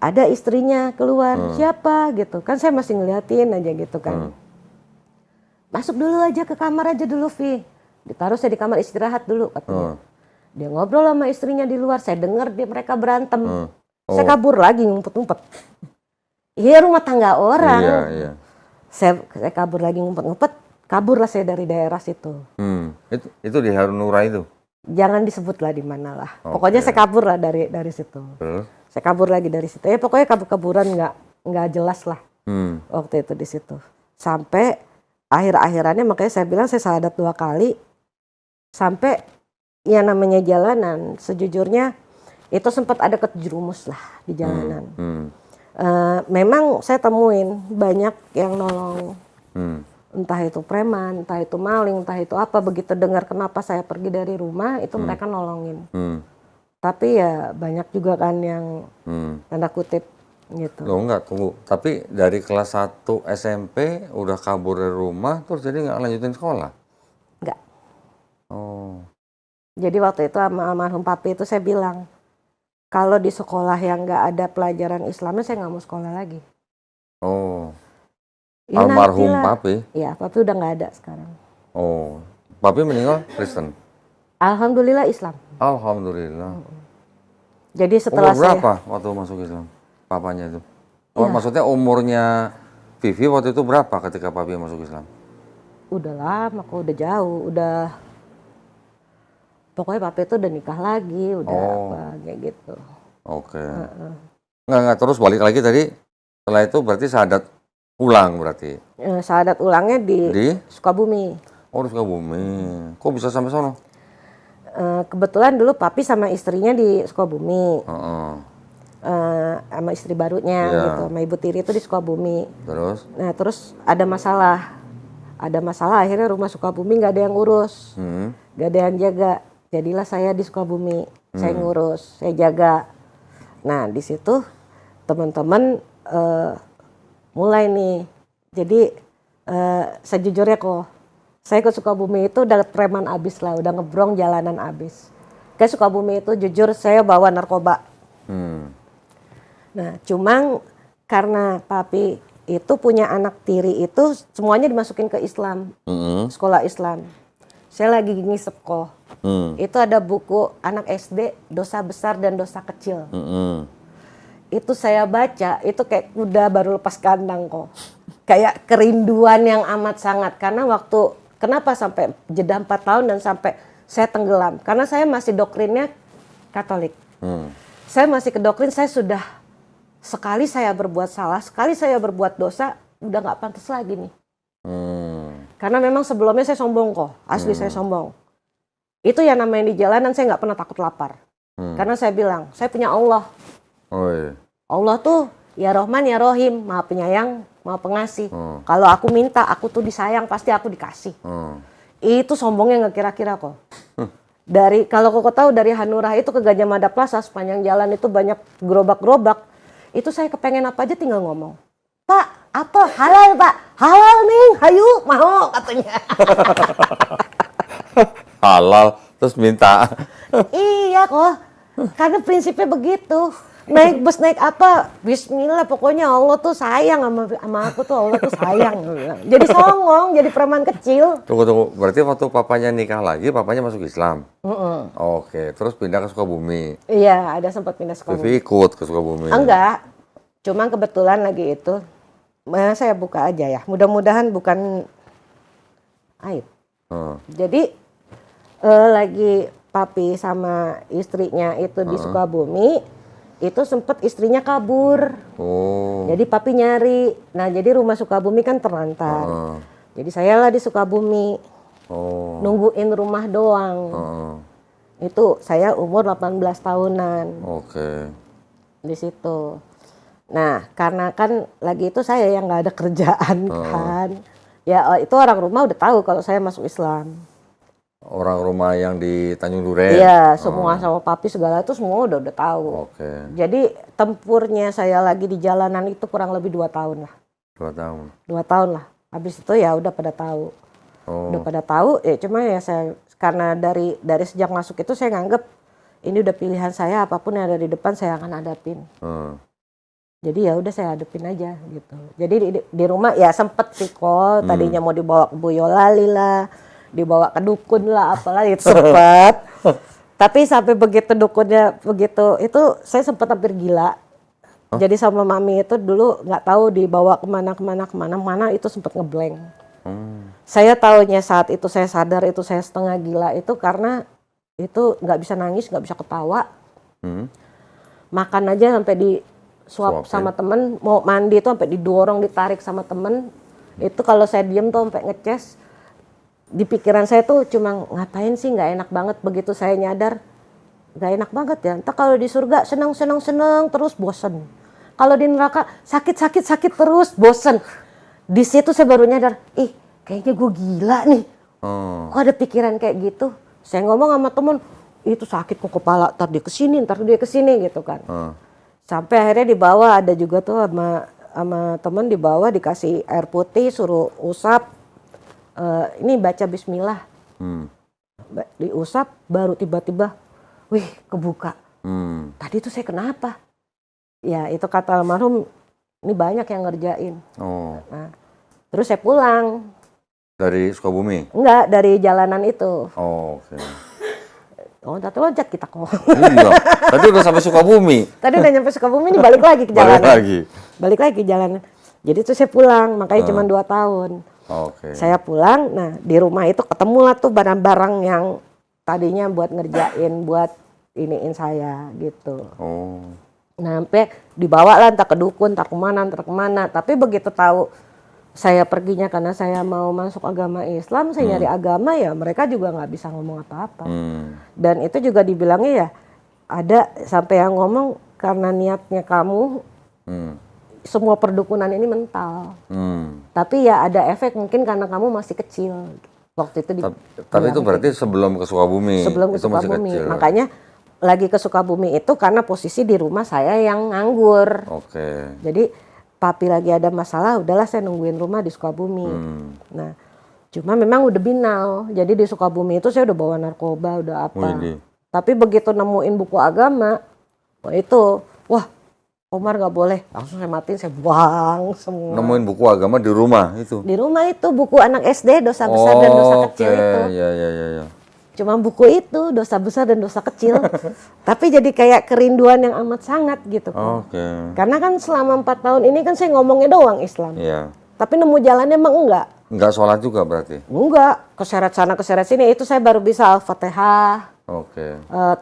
Speaker 1: ada istrinya keluar. Siapa gitu? Kan saya masih ngeliatin aja gitu kan. Masuk dulu aja ke kamar aja dulu, Vi. Ditaruh saya di kamar istirahat dulu katanya. Dia ngobrol sama istrinya di luar. Saya dengar mereka berantem. Saya kabur lagi ngumpet-ngumpet. Iya rumah tangga orang.
Speaker 2: Iya.
Speaker 1: Saya kabur lagi ngumpet-ngumpet. Kaburlah saya dari daerah situ.
Speaker 2: Itu di Harun Nura itu?
Speaker 1: Jangan disebut lah di mana lah. Pokoknya saya kabur lah dari situ. Saya kabur lagi dari situ. Ya pokoknya kabur-kaburan nggak jelas lah. Waktu itu di situ. Sampai akhir-akhirannya makanya saya bilang saya syahadat 2 kali. Sampai ya namanya jalanan. Sejujurnya itu sempat ada kejerumus lah di jalanan. Memang saya temuin banyak yang nolong. Entah itu preman, entah itu maling, entah itu apa. Begitu dengar kenapa saya pergi dari rumah, itu mereka nolongin. Tapi ya banyak juga kan yang tanda kutip gitu.
Speaker 2: Loh enggak, tunggu. Tapi dari kelas 1 SMP udah kabur dari rumah, terus jadi nggak lanjutin sekolah?
Speaker 1: Enggak.
Speaker 2: Jadi
Speaker 1: waktu itu sama almarhum papi itu saya bilang, kalau di sekolah yang nggak ada pelajaran Islamnya, saya nggak mau sekolah lagi. Ya,
Speaker 2: almarhum papi?
Speaker 1: Iya, papi udah nggak ada sekarang.
Speaker 2: Papi meninggal Kristen?
Speaker 1: Alhamdulillah Islam.
Speaker 2: Alhamdulillah.
Speaker 1: Jadi setelah
Speaker 2: umur berapa waktu masuk Islam? Papanya itu? Maksudnya umurnya Vivi waktu itu berapa ketika papi masuk Islam?
Speaker 1: Udah lama kok, udah jauh, pokoknya papi itu udah nikah lagi, udah apa kayak gitu.
Speaker 2: Nggak, terus balik lagi tadi, setelah itu berarti syahadat ulang berarti?
Speaker 1: Syahadat ulangnya di Sukabumi.
Speaker 2: Di Sukabumi. Kok bisa sampai sono?
Speaker 1: Kebetulan dulu papi sama istrinya di Sukabumi. Sama istri barunya gitu, sama ibu tiri itu di Sukabumi. Terus ada masalah akhirnya rumah Sukabumi nggak ada yang urus, nggak ada yang jaga. Jadilah saya di Sukabumi, saya ngurus, saya jaga. Nah di situ teman-teman mulai nih. Jadi sejujurnya kok, saya ke Sukabumi itu udah preman abis lah, udah ngebrong jalanan abis. Ke Sukabumi itu jujur saya bawa narkoba. Nah, cuma karena papi itu punya anak tiri itu semuanya dimasukin ke Islam, sekolah Islam. Saya lagi ngisep kok. Itu ada buku anak SD, dosa besar dan dosa kecil. Itu saya baca, itu kayak kuda baru lepas kandang kok. Kayak kerinduan yang amat sangat. Karena kenapa sampai jeda 4 tahun dan sampai saya tenggelam? Karena saya masih doktrinnya Katolik. Saya masih ke doktrin, saya sudah sekali saya berbuat salah, sekali saya berbuat dosa, udah nggak pantas lagi nih. Karena memang sebelumnya saya sombong kok, asli saya sombong. Itu yang namanya di jalanan saya nggak pernah takut lapar. Karena saya bilang, saya punya Allah. Allah tuh ya Rohman ya Rohim, Maha Penyayang, Maha Pengasih. Kalau aku minta, aku tuh disayang, pasti aku dikasih. Itu sombongnya nggak kira-kira kok. Kalau kau tahu dari Hanurah itu ke Gajah Mada Plaza, sepanjang jalan itu banyak gerobak-gerobak. Itu saya kepengen apa aja tinggal ngomong. Pak, apa? Halal Pak, halal nih, hayu, mau katanya.
Speaker 2: Halal, terus minta.
Speaker 1: Iya kok, karena prinsipnya begitu. Naik bus, naik apa, bismillah, pokoknya Allah tuh sayang sama aku tuh, Allah tuh sayang. Jadi songong, jadi preman kecil.
Speaker 2: Tunggu, berarti waktu papanya nikah lagi, papanya masuk Islam? Oke, terus pindah ke Sukabumi?
Speaker 1: Iya, ada sempat pindah Sukabumi.
Speaker 2: Vivi ikut ke Sukabumi?
Speaker 1: Enggak, cuma kebetulan lagi itu, saya buka aja ya, mudah-mudahan bukan aib. Jadi lagi papi sama istrinya itu di Sukabumi, itu sempat istrinya kabur. Jadi papi nyari. Nah, jadi rumah Sukabumi kan terlantar. Jadi saya lah di Sukabumi. Nungguin rumah doang. Itu saya umur 18 tahunan. Di situ. Nah, karena kan lagi itu saya yang nggak ada kerjaan kan. Ya itu orang rumah udah tahu kalau saya masuk Islam.
Speaker 2: Orang rumah yang di Tanjung Duren?
Speaker 1: Iya, semua sama papi segala itu semua udah tahu. Jadi tempurnya saya lagi di jalanan itu kurang lebih 2 tahun lah.
Speaker 2: 2 tahun?
Speaker 1: 2 tahun lah. Habis itu ya udah pada tahu. Udah pada tahu, ya cuma ya saya, karena dari sejak masuk itu saya nganggep ini udah pilihan saya, apapun yang ada di depan saya akan hadapin. Jadi ya udah saya hadapin aja gitu. Jadi di rumah ya sempet sih kok, tadinya mau dibawa ke Boyolali lah, dibawa ke dukun lah, apalah itu sempat. Tapi sampai begitu dukunnya begitu, itu saya sempat hampir gila. Jadi sama mami itu dulu nggak tahu dibawa kemana itu sempat ngeblank. Saya taunya saat itu saya sadar itu saya setengah gila itu karena itu nggak bisa nangis, nggak bisa ketawa. Makan aja sampai disuap sama temen, mau mandi itu sampai didorong, ditarik sama temen. Itu kalau saya diem tuh sampai ngeces. Di pikiran saya tuh cuma ngapain sih, nggak enak banget. Begitu saya nyadar nggak enak banget ya, entah kalau di surga senang terus bosen, kalau di neraka sakit terus bosen. Di situ saya baru nyadar, kayaknya gue gila nih. Kok ada pikiran kayak gitu. Saya ngomong sama temen, itu sakit kok kepala, ntar dia kesini gitu kan. Sampai akhirnya dibawa, ada juga tuh sama temen dibawa, dikasih air putih, suruh usap. Ini baca bismillah, diusap baru tiba-tiba, wih kebuka. Tadi itu saya kenapa? Ya itu kata almarhum, ini banyak yang ngerjain. Nah, terus saya pulang.
Speaker 2: Dari Sukabumi?
Speaker 1: Enggak, dari jalanan itu. Tadi loncat kita kok.
Speaker 2: Iya, tadi udah sampai Sukabumi.
Speaker 1: Tadi udah nyampe Sukabumi, ini balik lagi ke jalanan. Balik lagi ke jalanan. Jadi itu saya pulang, makanya cuma 2 tahun. Saya pulang, nah di rumah itu ketemulah tuh barang-barang yang tadinya buat ngerjain, buat iniin saya gitu. Nah, sampai dibawa lah entah ke dukun, entah kemana. Tapi begitu tahu saya perginya karena saya mau masuk agama Islam, saya nyari agama, ya mereka juga nggak bisa ngomong apa-apa. Dan itu juga dibilangnya ya, ada sampai yang ngomong karena niatnya kamu, semua perdukunan ini mental. Tapi ya ada efek mungkin karena kamu masih kecil. Waktu itu
Speaker 2: tapi itu berarti sebelum ke Sukabumi?
Speaker 1: Sebelum ke Sukabumi. Makanya lagi ke Sukabumi itu karena posisi di rumah saya yang nganggur. Jadi papi lagi ada masalah, udahlah saya nungguin rumah di Sukabumi. Nah, cuma memang udah binal. Jadi di Sukabumi itu saya udah bawa narkoba, udah apa. Tapi begitu nemuin buku agama, Wah Komar nggak boleh, langsung saya matiin, saya buang semua.
Speaker 2: Nemuin buku agama di rumah itu?
Speaker 1: Di rumah itu buku anak SD, dosa besar dan dosa kecil itu.
Speaker 2: Iya.
Speaker 1: Cuma buku itu, dosa besar dan dosa kecil. Tapi jadi kayak kerinduan yang amat sangat gitu kan. Karena kan selama 4 tahun ini kan saya ngomongnya doang Islam.
Speaker 2: Iya.
Speaker 1: Tapi nemu jalannya emang enggak.
Speaker 2: Enggak sholat juga berarti?
Speaker 1: Enggak, keseret sana keseret sini. Itu saya baru bisa Al-Fatihah.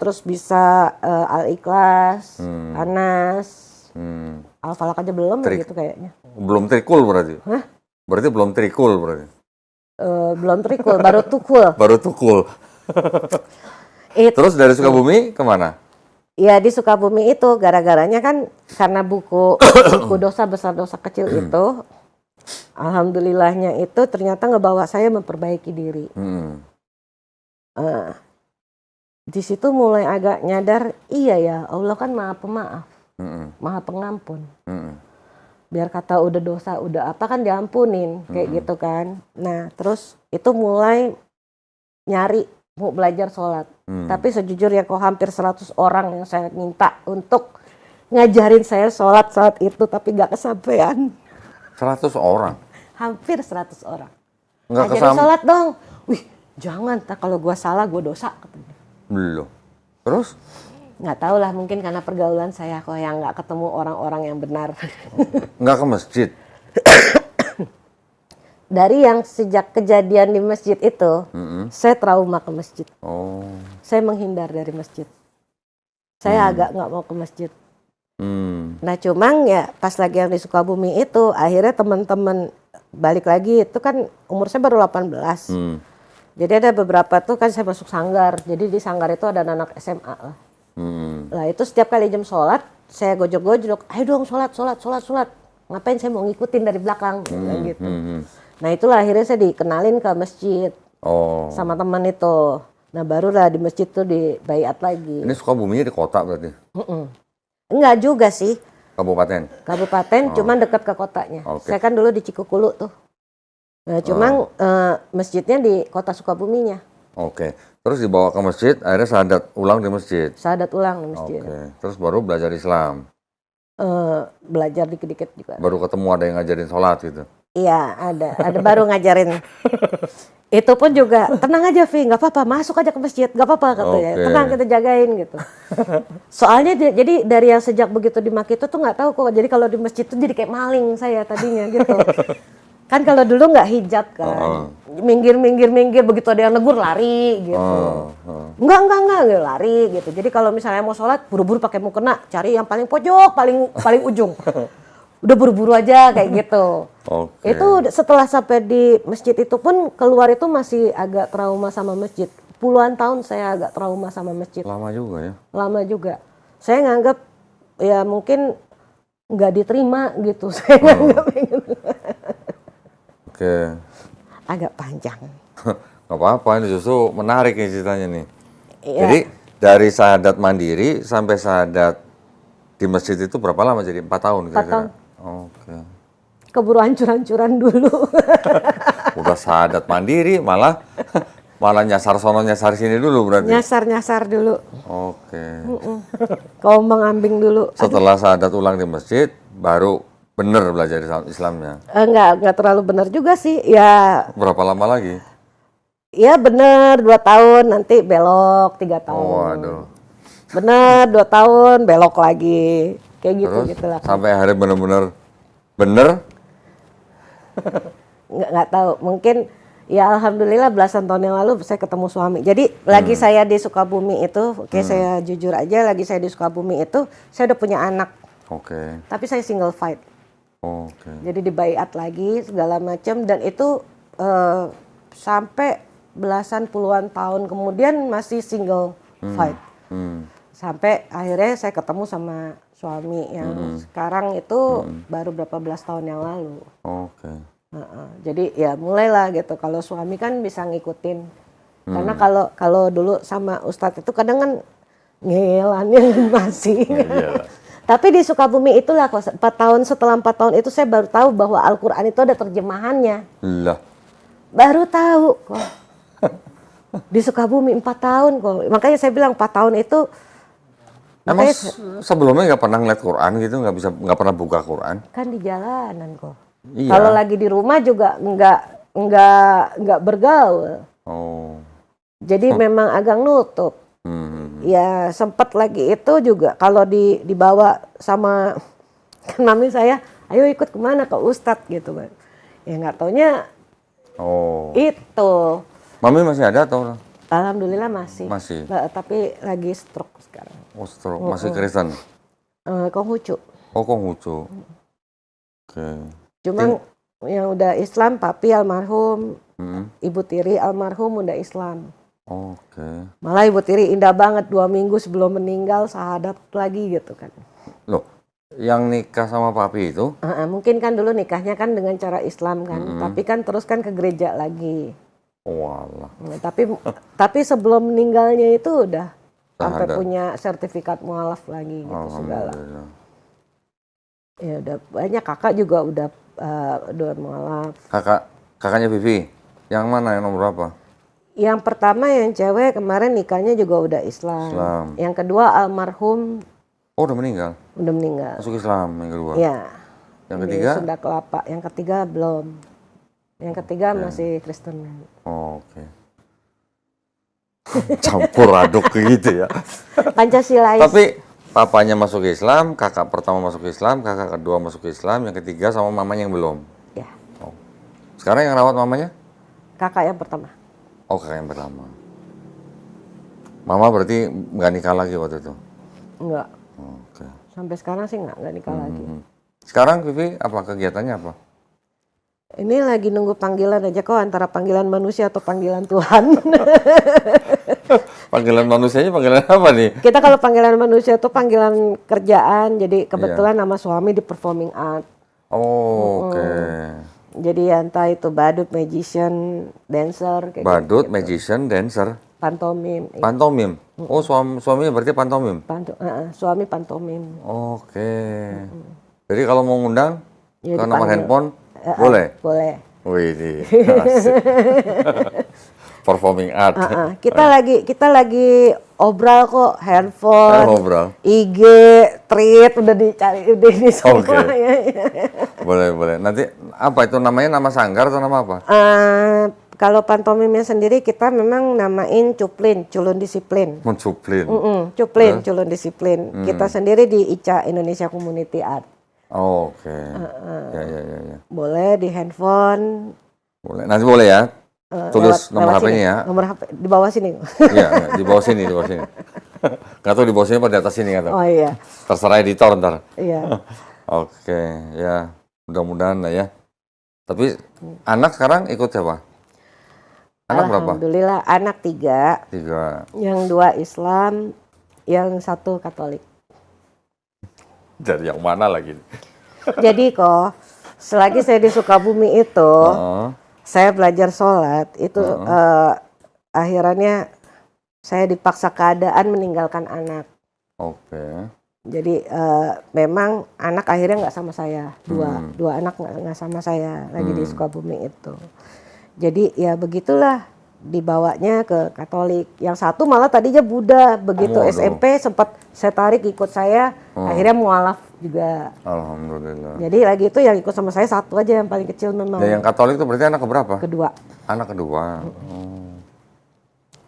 Speaker 1: Terus bisa Al-Ikhlas, Anas. Al-Falaq aja belum gitu kayaknya.
Speaker 2: Belum trikul berarti? Hah? Berarti belum trikul berarti?
Speaker 1: Belum trikul, baru tukul.
Speaker 2: Baru tukul. Terus dari Sukabumi kemana?
Speaker 1: Ya di Sukabumi itu gara-garanya kan karena buku dosa besar dosa kecil itu, alhamdulillahnya itu ternyata ngebawa saya memperbaiki diri. Di situ mulai agak nyadar, iya ya Allah kan maha pemaaf. Maha pengampun. Biar kata udah dosa, udah apa kan diampunin, kayak gitu kan. Nah terus itu mulai nyari, mau belajar sholat. Tapi sejujurnya kok hampir 100 orang yang saya minta untuk ngajarin saya sholat saat itu, tapi gak kesampaian.
Speaker 2: 100 orang?
Speaker 1: Hampir 100 orang.
Speaker 2: Ngajarin
Speaker 1: sholat dong. Wih jangan, kalau gua salah gua dosa. Katanya.
Speaker 2: Belum. Terus?
Speaker 1: Nggak tahu lah, mungkin karena pergaulan saya kok yang nggak ketemu orang-orang yang benar.
Speaker 2: Nggak ke masjid?
Speaker 1: Dari yang sejak kejadian di masjid itu, saya trauma ke masjid. Saya menghindar dari masjid. Saya agak nggak mau ke masjid. Nah cuma ya pas lagi yang di Sukabumi itu, akhirnya teman-teman balik lagi, itu kan umur saya baru 18. Jadi ada beberapa tuh kan saya masuk sanggar. Jadi di sanggar itu ada anak SMA lah. Lah itu setiap kali jam sholat saya gojok-gojok, ayo dong sholat. Ngapain saya mau ngikutin dari belakang gitu. Nah itulah akhirnya saya dikenalin ke masjid sama teman itu. Nah barulah di masjid tuh dibaiat lagi.
Speaker 2: Ini Sukabuminya di kota berarti?
Speaker 1: Enggak juga sih.
Speaker 2: Kabupaten,
Speaker 1: cuman dekat ke kotanya. Saya kan dulu di Cikukulu tuh. Nah cuman masjidnya di kota Sukabuminya.
Speaker 2: Terus dibawa ke masjid, akhirnya sahadat ulang di masjid?
Speaker 1: Sahadat ulang di masjid.
Speaker 2: Terus baru belajar Islam?
Speaker 1: Belajar dikit-dikit juga.
Speaker 2: Baru ketemu ada yang ngajarin sholat gitu?
Speaker 1: Iya ada baru ngajarin. Itu pun juga, tenang aja Vi, gak apa-apa, masuk aja ke masjid, gak apa-apa katanya. Tenang kita jagain gitu. Soalnya jadi dari yang sejak begitu dimaki itu tuh gak tahu kok, jadi kalau di masjid tuh jadi kayak maling saya tadinya gitu. Kan kalau dulu nggak hijab kan, minggir, begitu ada yang negur lari gitu. Enggak lari gitu. Jadi kalau misalnya mau sholat, buru-buru pakai mukena, cari yang paling pojok, paling ujung. Udah buru-buru aja kayak gitu. Itu setelah sampai di masjid itu pun keluar itu masih agak trauma sama masjid. Puluhan tahun saya agak trauma sama masjid.
Speaker 2: Lama juga ya?
Speaker 1: Lama juga. Saya nganggap ya mungkin nggak diterima gitu. Saya nganggap gitu. Agak panjang.
Speaker 2: Gak apa-apa, ini justru menarik nih ceritanya nih. Jadi dari sahadat mandiri sampai sahadat di masjid itu berapa lama jadi? 4 tahun kira-kira?
Speaker 1: 4 tahun. Keburu hancur-hancuran dulu.
Speaker 2: Udah sahadat mandiri malah nyasar sono nyasar sini dulu berarti? Nyasar
Speaker 1: dulu. Kau mengambing dulu.
Speaker 2: Setelah sahadat ulang di masjid baru bener belajar Islamnya?
Speaker 1: Enggak terlalu bener juga sih. Ya.
Speaker 2: Berapa lama lagi?
Speaker 1: Ya bener 2 tahun, nanti belok 3 tahun.
Speaker 2: Waduh.
Speaker 1: Bener 2 tahun, belok lagi. Kayak gitu lah.
Speaker 2: Sampai akhirnya bener-bener bener?
Speaker 1: Nggak tahu. Mungkin ya alhamdulillah belasan tahun yang lalu saya ketemu suami. Jadi lagi saya di Sukabumi itu, saya jujur aja, lagi saya di Sukabumi itu, saya udah punya anak. Tapi saya single fight. Jadi dibaiat lagi segala macam, dan itu sampai belasan puluhan tahun kemudian masih single fight. Sampai akhirnya saya ketemu sama suami yang sekarang itu baru berapa belas tahun yang lalu. Jadi ya mulailah gitu. Kalau suami kan bisa ngikutin. Karena kalau dulu sama Ustadz itu kadang kan ngelannya masih. Tapi di Sukabumi itulah kok 4 tahun, setelah 4 tahun itu saya baru tahu bahwa Al-Quran itu ada terjemahannya. Baru tahu kok. Di Sukabumi 4 tahun kok. Makanya saya bilang 4 tahun itu
Speaker 2: Emang
Speaker 1: Makanya
Speaker 2: sebelumnya nggak pernah ngeliat Quran gitu, nggak pernah buka Quran?
Speaker 1: kan di jalanan kok.
Speaker 2: Iya.
Speaker 1: Kalau lagi di rumah juga nggak bergaul.
Speaker 2: Oh.
Speaker 1: Jadi memang agak nutup. Ya sempat lagi itu juga kalau dibawa sama kan mami saya, ayo ikut kemana ke Ustadz gitu, Bang. Ya nggak taunya itu.
Speaker 2: Mami masih ada atau?
Speaker 1: Alhamdulillah masih.
Speaker 2: Masih.
Speaker 1: Tapi lagi stroke sekarang.
Speaker 2: Oh, stroke. Masih Kristen?
Speaker 1: Konghucu.
Speaker 2: Oh, Konghucu. Oke.
Speaker 1: Cuman yang udah Islam, papi almarhum, ibu tiri almarhum udah Islam.
Speaker 2: Oke.
Speaker 1: Malah ibu tiri indah banget 2 minggu sebelum meninggal syahadat lagi gitu kan.
Speaker 2: Loh, yang nikah sama papi itu?
Speaker 1: Mungkin kan dulu nikahnya kan dengan cara Islam kan, tapi kan terus kan ke gereja lagi.
Speaker 2: Walah.
Speaker 1: Nah, tapi sebelum meninggalnya itu udah sampai
Speaker 2: Syahadat.
Speaker 1: punya sertifikat mualaf lagi gitu segala. Ya udah banyak, kakak juga udah mualaf.
Speaker 2: Kakaknya Vivi, yang mana, yang nomor berapa?
Speaker 1: Yang pertama yang cewek kemarin nikahnya juga udah Islam. Yang kedua almarhum.
Speaker 2: Oh, udah meninggal?
Speaker 1: Udah meninggal.
Speaker 2: Masuk Islam yang kedua?
Speaker 1: Iya.
Speaker 2: Yang ketiga?
Speaker 1: Di Sunda Kelapa. Yang ketiga belum. Yang ketiga masih Kristen.
Speaker 2: Oke. Campur aduk gitu ya.
Speaker 1: Pancasilais.
Speaker 2: Tapi papanya masuk Islam, kakak pertama masuk Islam, kakak kedua masuk Islam, yang ketiga sama mamanya yang belum?
Speaker 1: Ya.
Speaker 2: Oh. Sekarang yang rawat mamanya?
Speaker 1: Kakak yang pertama.
Speaker 2: Oh, kakak yang pertama. Mama berarti nggak nikah lagi waktu itu?
Speaker 1: Enggak.
Speaker 2: Oke.
Speaker 1: Sampai sekarang sih nggak nikah lagi.
Speaker 2: Sekarang Vivi apa kegiatannya apa?
Speaker 1: Ini lagi nunggu panggilan aja kok, antara panggilan manusia atau panggilan Tuhan.
Speaker 2: Panggilan manusianya panggilan apa nih?
Speaker 1: Kita kalau panggilan manusia itu panggilan kerjaan, jadi kebetulan nama suami di performing art.
Speaker 2: Oh, oke.
Speaker 1: Jadi entah itu badut, magician, dancer. Kayak
Speaker 2: Badut,
Speaker 1: gitu.
Speaker 2: magician, dancer.
Speaker 1: Pantomim.
Speaker 2: Pantomim. Oh, suaminya berarti pantomim?
Speaker 1: Suami pantomim.
Speaker 2: Oke. Jadi kalau mau ngundang
Speaker 1: Ya,
Speaker 2: ke nomor
Speaker 1: dipanggil.
Speaker 2: handphone, boleh?
Speaker 1: Boleh.
Speaker 2: Wih, performing art.
Speaker 1: Kita lagi obral kok, handphone,
Speaker 2: Ngobrol.
Speaker 1: IG, tweet udah dicari, udah ini semua.
Speaker 2: Oke. Boleh. Nanti apa itu namanya, nama sanggar atau nama apa?
Speaker 1: Kalau pantomimnya sendiri kita memang namain Cuplin, Culun Disiplin.
Speaker 2: Mencuplin.
Speaker 1: Cuplin, Culun Disiplin. Kita sendiri di ICA, Indonesia Community Art.
Speaker 2: Oh, oke. Ya.
Speaker 1: Boleh di handphone.
Speaker 2: Boleh. Nanti boleh ya. Tulis nomor HP-nya ya.
Speaker 1: Nomor HP di bawah sini.
Speaker 2: Iya, di bawah sini. Nggak tahu di bawah sini apa di atas sini nggak tahu.
Speaker 1: Oh iya.
Speaker 2: Terserah editor ntar.
Speaker 1: Iya.
Speaker 2: Oke, ya mudah-mudahan lah ya. Tapi anak sekarang ikut siapa? Anak berapa?
Speaker 1: Alhamdulillah anak 3.
Speaker 2: 3.
Speaker 1: Yang 2 Islam, yang 1 Katolik.
Speaker 2: Dari yang mana lagi?
Speaker 1: Jadi kok selagi saya di Sukabumi itu, saya belajar sholat itu akhirannya saya dipaksa keadaan meninggalkan anak.
Speaker 2: Oke.
Speaker 1: Jadi memang anak akhirnya nggak sama saya, dua anak nggak sama saya lagi di Sukabumi itu. Jadi ya begitulah dibawanya ke Katolik. Yang 1 malah tadinya Buddha, begitu SMP sempat saya tarik ikut saya, akhirnya mualaf juga.
Speaker 2: Alhamdulillah.
Speaker 1: Jadi lagi itu yang ikut sama saya 1 aja yang paling kecil memang.
Speaker 2: Ya, yang Katolik itu berarti anak keberapa?
Speaker 1: Kedua.
Speaker 2: Anak kedua.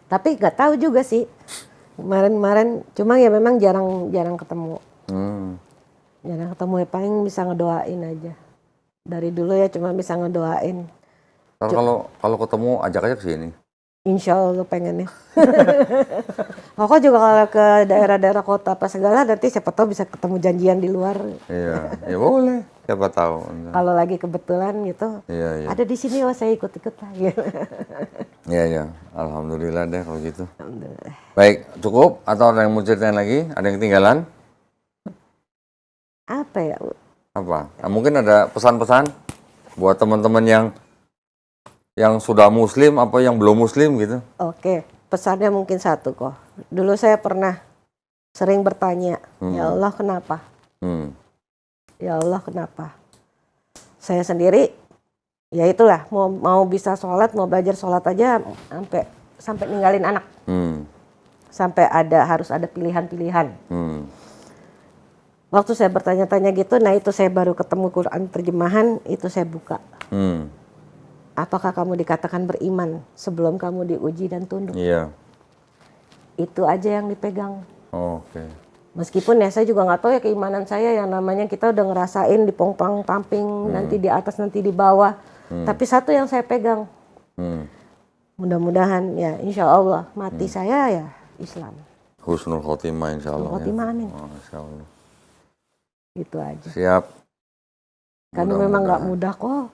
Speaker 1: Tapi nggak tahu juga sih. Kemarin, cuma ya memang jarang ketemu. Jarang ketemu, ya paling bisa ngedoain aja. Dari dulu ya cuma bisa ngedoain.
Speaker 2: Kalau ketemu ajak aja ke sini.
Speaker 1: Insya Allah pengennya. Kok juga kalau ke daerah-daerah kota apa segala nanti siapa tahu bisa ketemu janjian di luar.
Speaker 2: Iya, ya boleh. Siapa tahu.
Speaker 1: Kalau lagi kebetulan gitu.
Speaker 2: Iya.
Speaker 1: Ada di sini, saya ikut-ikut lah.
Speaker 2: Iya. Alhamdulillah deh kalau gitu.
Speaker 1: Alhamdulillah.
Speaker 2: Baik, cukup atau ada yang mau ceritain lagi? Ada yang ketinggalan?
Speaker 1: Apa ya?
Speaker 2: Apa? Nah, mungkin ada pesan-pesan buat teman-teman yang sudah muslim apa yang belum muslim gitu.
Speaker 1: Oke, pesannya mungkin 1 kok. Dulu saya pernah sering bertanya, ya Allah kenapa? Ya Allah kenapa? Saya sendiri, ya itulah mau bisa sholat, mau belajar sholat aja sampai ninggalin anak. sampai harus ada pilihan-pilihan. Waktu saya bertanya-tanya gitu, nah itu saya baru ketemu Quran terjemahan, itu saya buka. Apakah kamu dikatakan beriman sebelum kamu diuji dan tunduk?
Speaker 2: Iya.
Speaker 1: Itu aja yang dipegang.
Speaker 2: Oke.
Speaker 1: Meskipun ya saya juga nggak tahu ya keimanan saya, yang namanya kita udah ngerasain dipongpang-pamping, nanti di atas nanti di bawah. Tapi satu yang saya pegang, mudah-mudahan ya insya Allah mati saya ya Islam.
Speaker 2: Husnul khotimah insya Allah.
Speaker 1: Khotimah, amin.
Speaker 2: Insya Allah.
Speaker 1: Itu aja.
Speaker 2: Siap.
Speaker 1: Karena memang nggak mudah kok.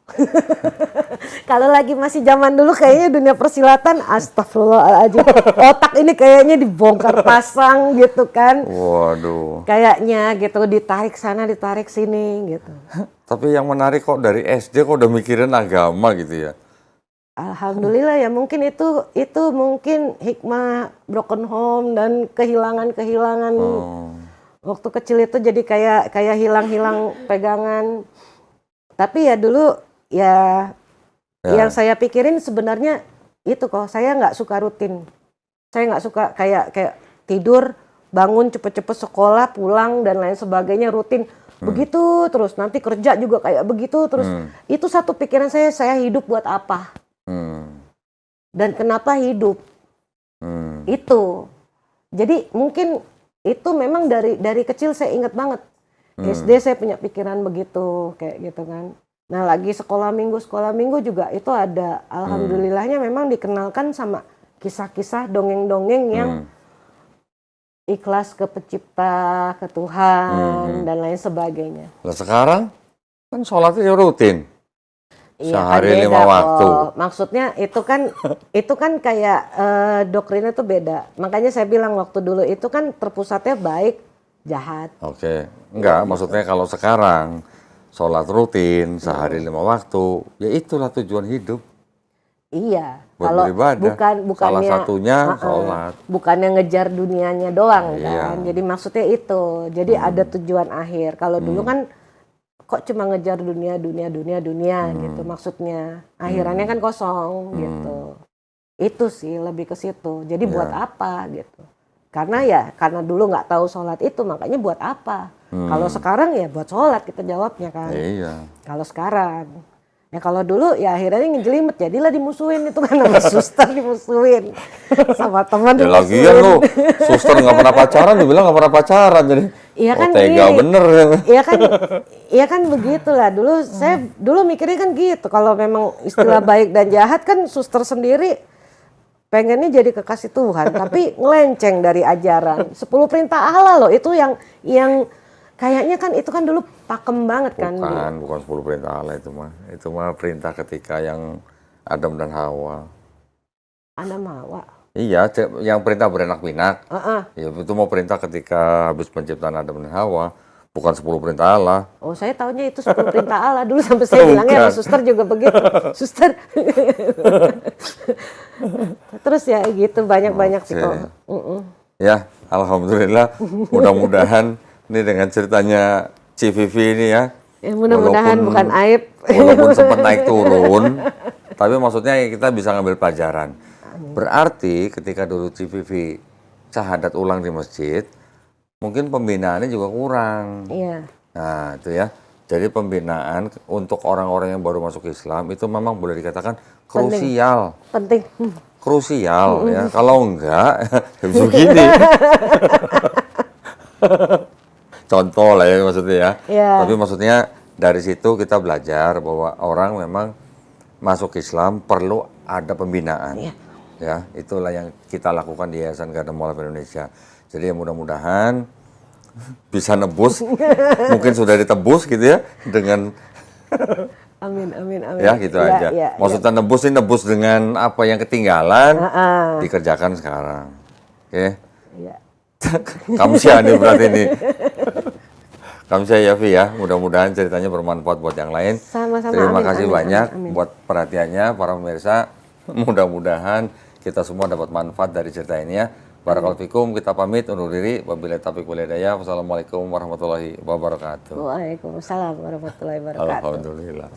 Speaker 1: Kalau lagi masih zaman dulu kayaknya dunia persilatan, astagfirullahaladzim. Otak ini kayaknya dibongkar pasang gitu kan.
Speaker 2: Waduh.
Speaker 1: Kayaknya gitu, ditarik sana ditarik sini gitu.
Speaker 2: Tapi yang menarik kok dari SD kok udah mikirin agama gitu ya.
Speaker 1: Alhamdulillah ya, mungkin itu mungkin hikmah broken home dan kehilangan waktu kecil itu, jadi kayak hilang pegangan. Tapi ya dulu ya yang saya pikirin sebenarnya itu kok, saya nggak suka rutin. Saya nggak suka kayak tidur, bangun cepet-cepet sekolah, pulang dan lain sebagainya rutin. Begitu terus, nanti kerja juga kayak begitu terus. Itu satu pikiran saya hidup buat apa? Dan kenapa hidup? Itu. Jadi mungkin itu memang dari kecil saya ingat banget. SD saya punya pikiran begitu, kayak gitu kan. Nah lagi sekolah minggu juga itu ada, alhamdulillahnya memang dikenalkan sama kisah-kisah dongeng-dongeng yang ikhlas ke pencipta, ke Tuhan dan lain sebagainya.
Speaker 2: Nah sekarang kan sholatnya rutin.
Speaker 1: Iya,
Speaker 2: sehari
Speaker 1: kan
Speaker 2: 5 waktu.
Speaker 1: Maksudnya itu kan kayak doktrinnya tuh beda. Makanya saya bilang waktu dulu itu kan terpusatnya baik, jahat.
Speaker 2: Oke, enggak, maksudnya kalau sekarang sholat rutin sehari 5 waktu, ya itulah tujuan hidup.
Speaker 1: Iya,
Speaker 2: Buat
Speaker 1: kalau
Speaker 2: beribadah.
Speaker 1: bukannya
Speaker 2: Salah satunya sholat.
Speaker 1: bukannya ngejar dunianya doang
Speaker 2: Iya.
Speaker 1: kan. Jadi maksudnya itu. Jadi ada tujuan akhir. Kalau dulu kan kok cuma ngejar dunia gitu maksudnya. Akhirannya kan kosong gitu. Itu sih lebih ke situ. Jadi buat apa gitu. Karena dulu nggak tahu sholat itu, makanya buat apa. Kalau sekarang ya buat sholat kita jawabnya kan.
Speaker 2: Iya.
Speaker 1: Kalau sekarang. Ya kalau dulu ya akhirnya ngejelimet, jadilah dimusuhin itu kan, sama suster dimusuhin. Sama teman
Speaker 2: Ya
Speaker 1: dimusuhin.
Speaker 2: lagian lu, suster nggak pernah pacaran, dibilang nggak pernah pacaran. Jadi
Speaker 1: Iya kan,
Speaker 2: tega bener.
Speaker 1: Iya kan begitulah. Saya dulu mikirnya kan gitu. Kalau memang istilah baik dan jahat kan suster sendiri pengennya jadi kekasih Tuhan, tapi ngelenceng dari ajaran. 10 perintah Allah loh, itu yang kayaknya kan itu kan dulu pakem banget kan.
Speaker 2: Bukan 10 perintah Allah itu mah. Itu mah perintah ketika yang Adam dan Hawa.
Speaker 1: Adam Hawa.
Speaker 2: Iya, yang perintah beranak pinak. Ya, itu mau perintah ketika habis penciptaan Adam dan Hawa. Bukan 10 perintah Allah. Oh,
Speaker 1: saya tahunya itu 10 perintah Allah. Dulu sampai saya bilangnya sama suster juga begitu. Suster. Terus ya gitu, banyak-banyak sih kok.
Speaker 2: Ya, alhamdulillah. Mudah-mudahan ini dengan ceritanya Civivi ini ya.
Speaker 1: Ya mudah-mudahan bukan aib.
Speaker 2: Walaupun sempat naik turun, tapi maksudnya kita bisa ngambil pelajaran. Berarti ketika dulu Civivi syahadat ulang di masjid, mungkin pembinaannya juga kurang.
Speaker 1: Iya.
Speaker 2: Nah itu ya. Jadi pembinaan untuk orang-orang yang baru masuk Islam itu memang boleh dikatakan krusial.
Speaker 1: Penting.
Speaker 2: Krusial ya. Kalau enggak, begini. Contoh lah ya maksudnya ya.
Speaker 1: Yeah.
Speaker 2: Tapi maksudnya dari situ kita belajar bahwa orang memang masuk Islam perlu ada pembinaan.
Speaker 1: Yeah.
Speaker 2: Ya, itulah yang kita lakukan di Yayasan Garda Mualaf Indonesia. Jadi mudah-mudahan bisa nebus, mungkin sudah ditebus gitu ya dengan
Speaker 1: amin.
Speaker 2: Ya gitu aja. Maksudnya nebus ini nebus dengan apa yang ketinggalan dikerjakan sekarang. Oke.
Speaker 1: Iya.
Speaker 2: Kamsia nih berarti ini. Kamsia ya Vi ya, mudah-mudahan ceritanya bermanfaat buat yang lain.
Speaker 1: Sama-sama.
Speaker 2: Terima kasih banyak buat perhatiannya para pemirsa. Mudah-mudahan kita semua dapat manfaat dari cerita ini ya. Barakallahu fikum, kita pamit undur diri. Wabillahi taufiq wal hidayah. Wassalamualaikum warahmatullahi wabarakatuh.
Speaker 1: Waalaikumsalam warahmatullahi wabarakatuh.
Speaker 2: Alhamdulillah.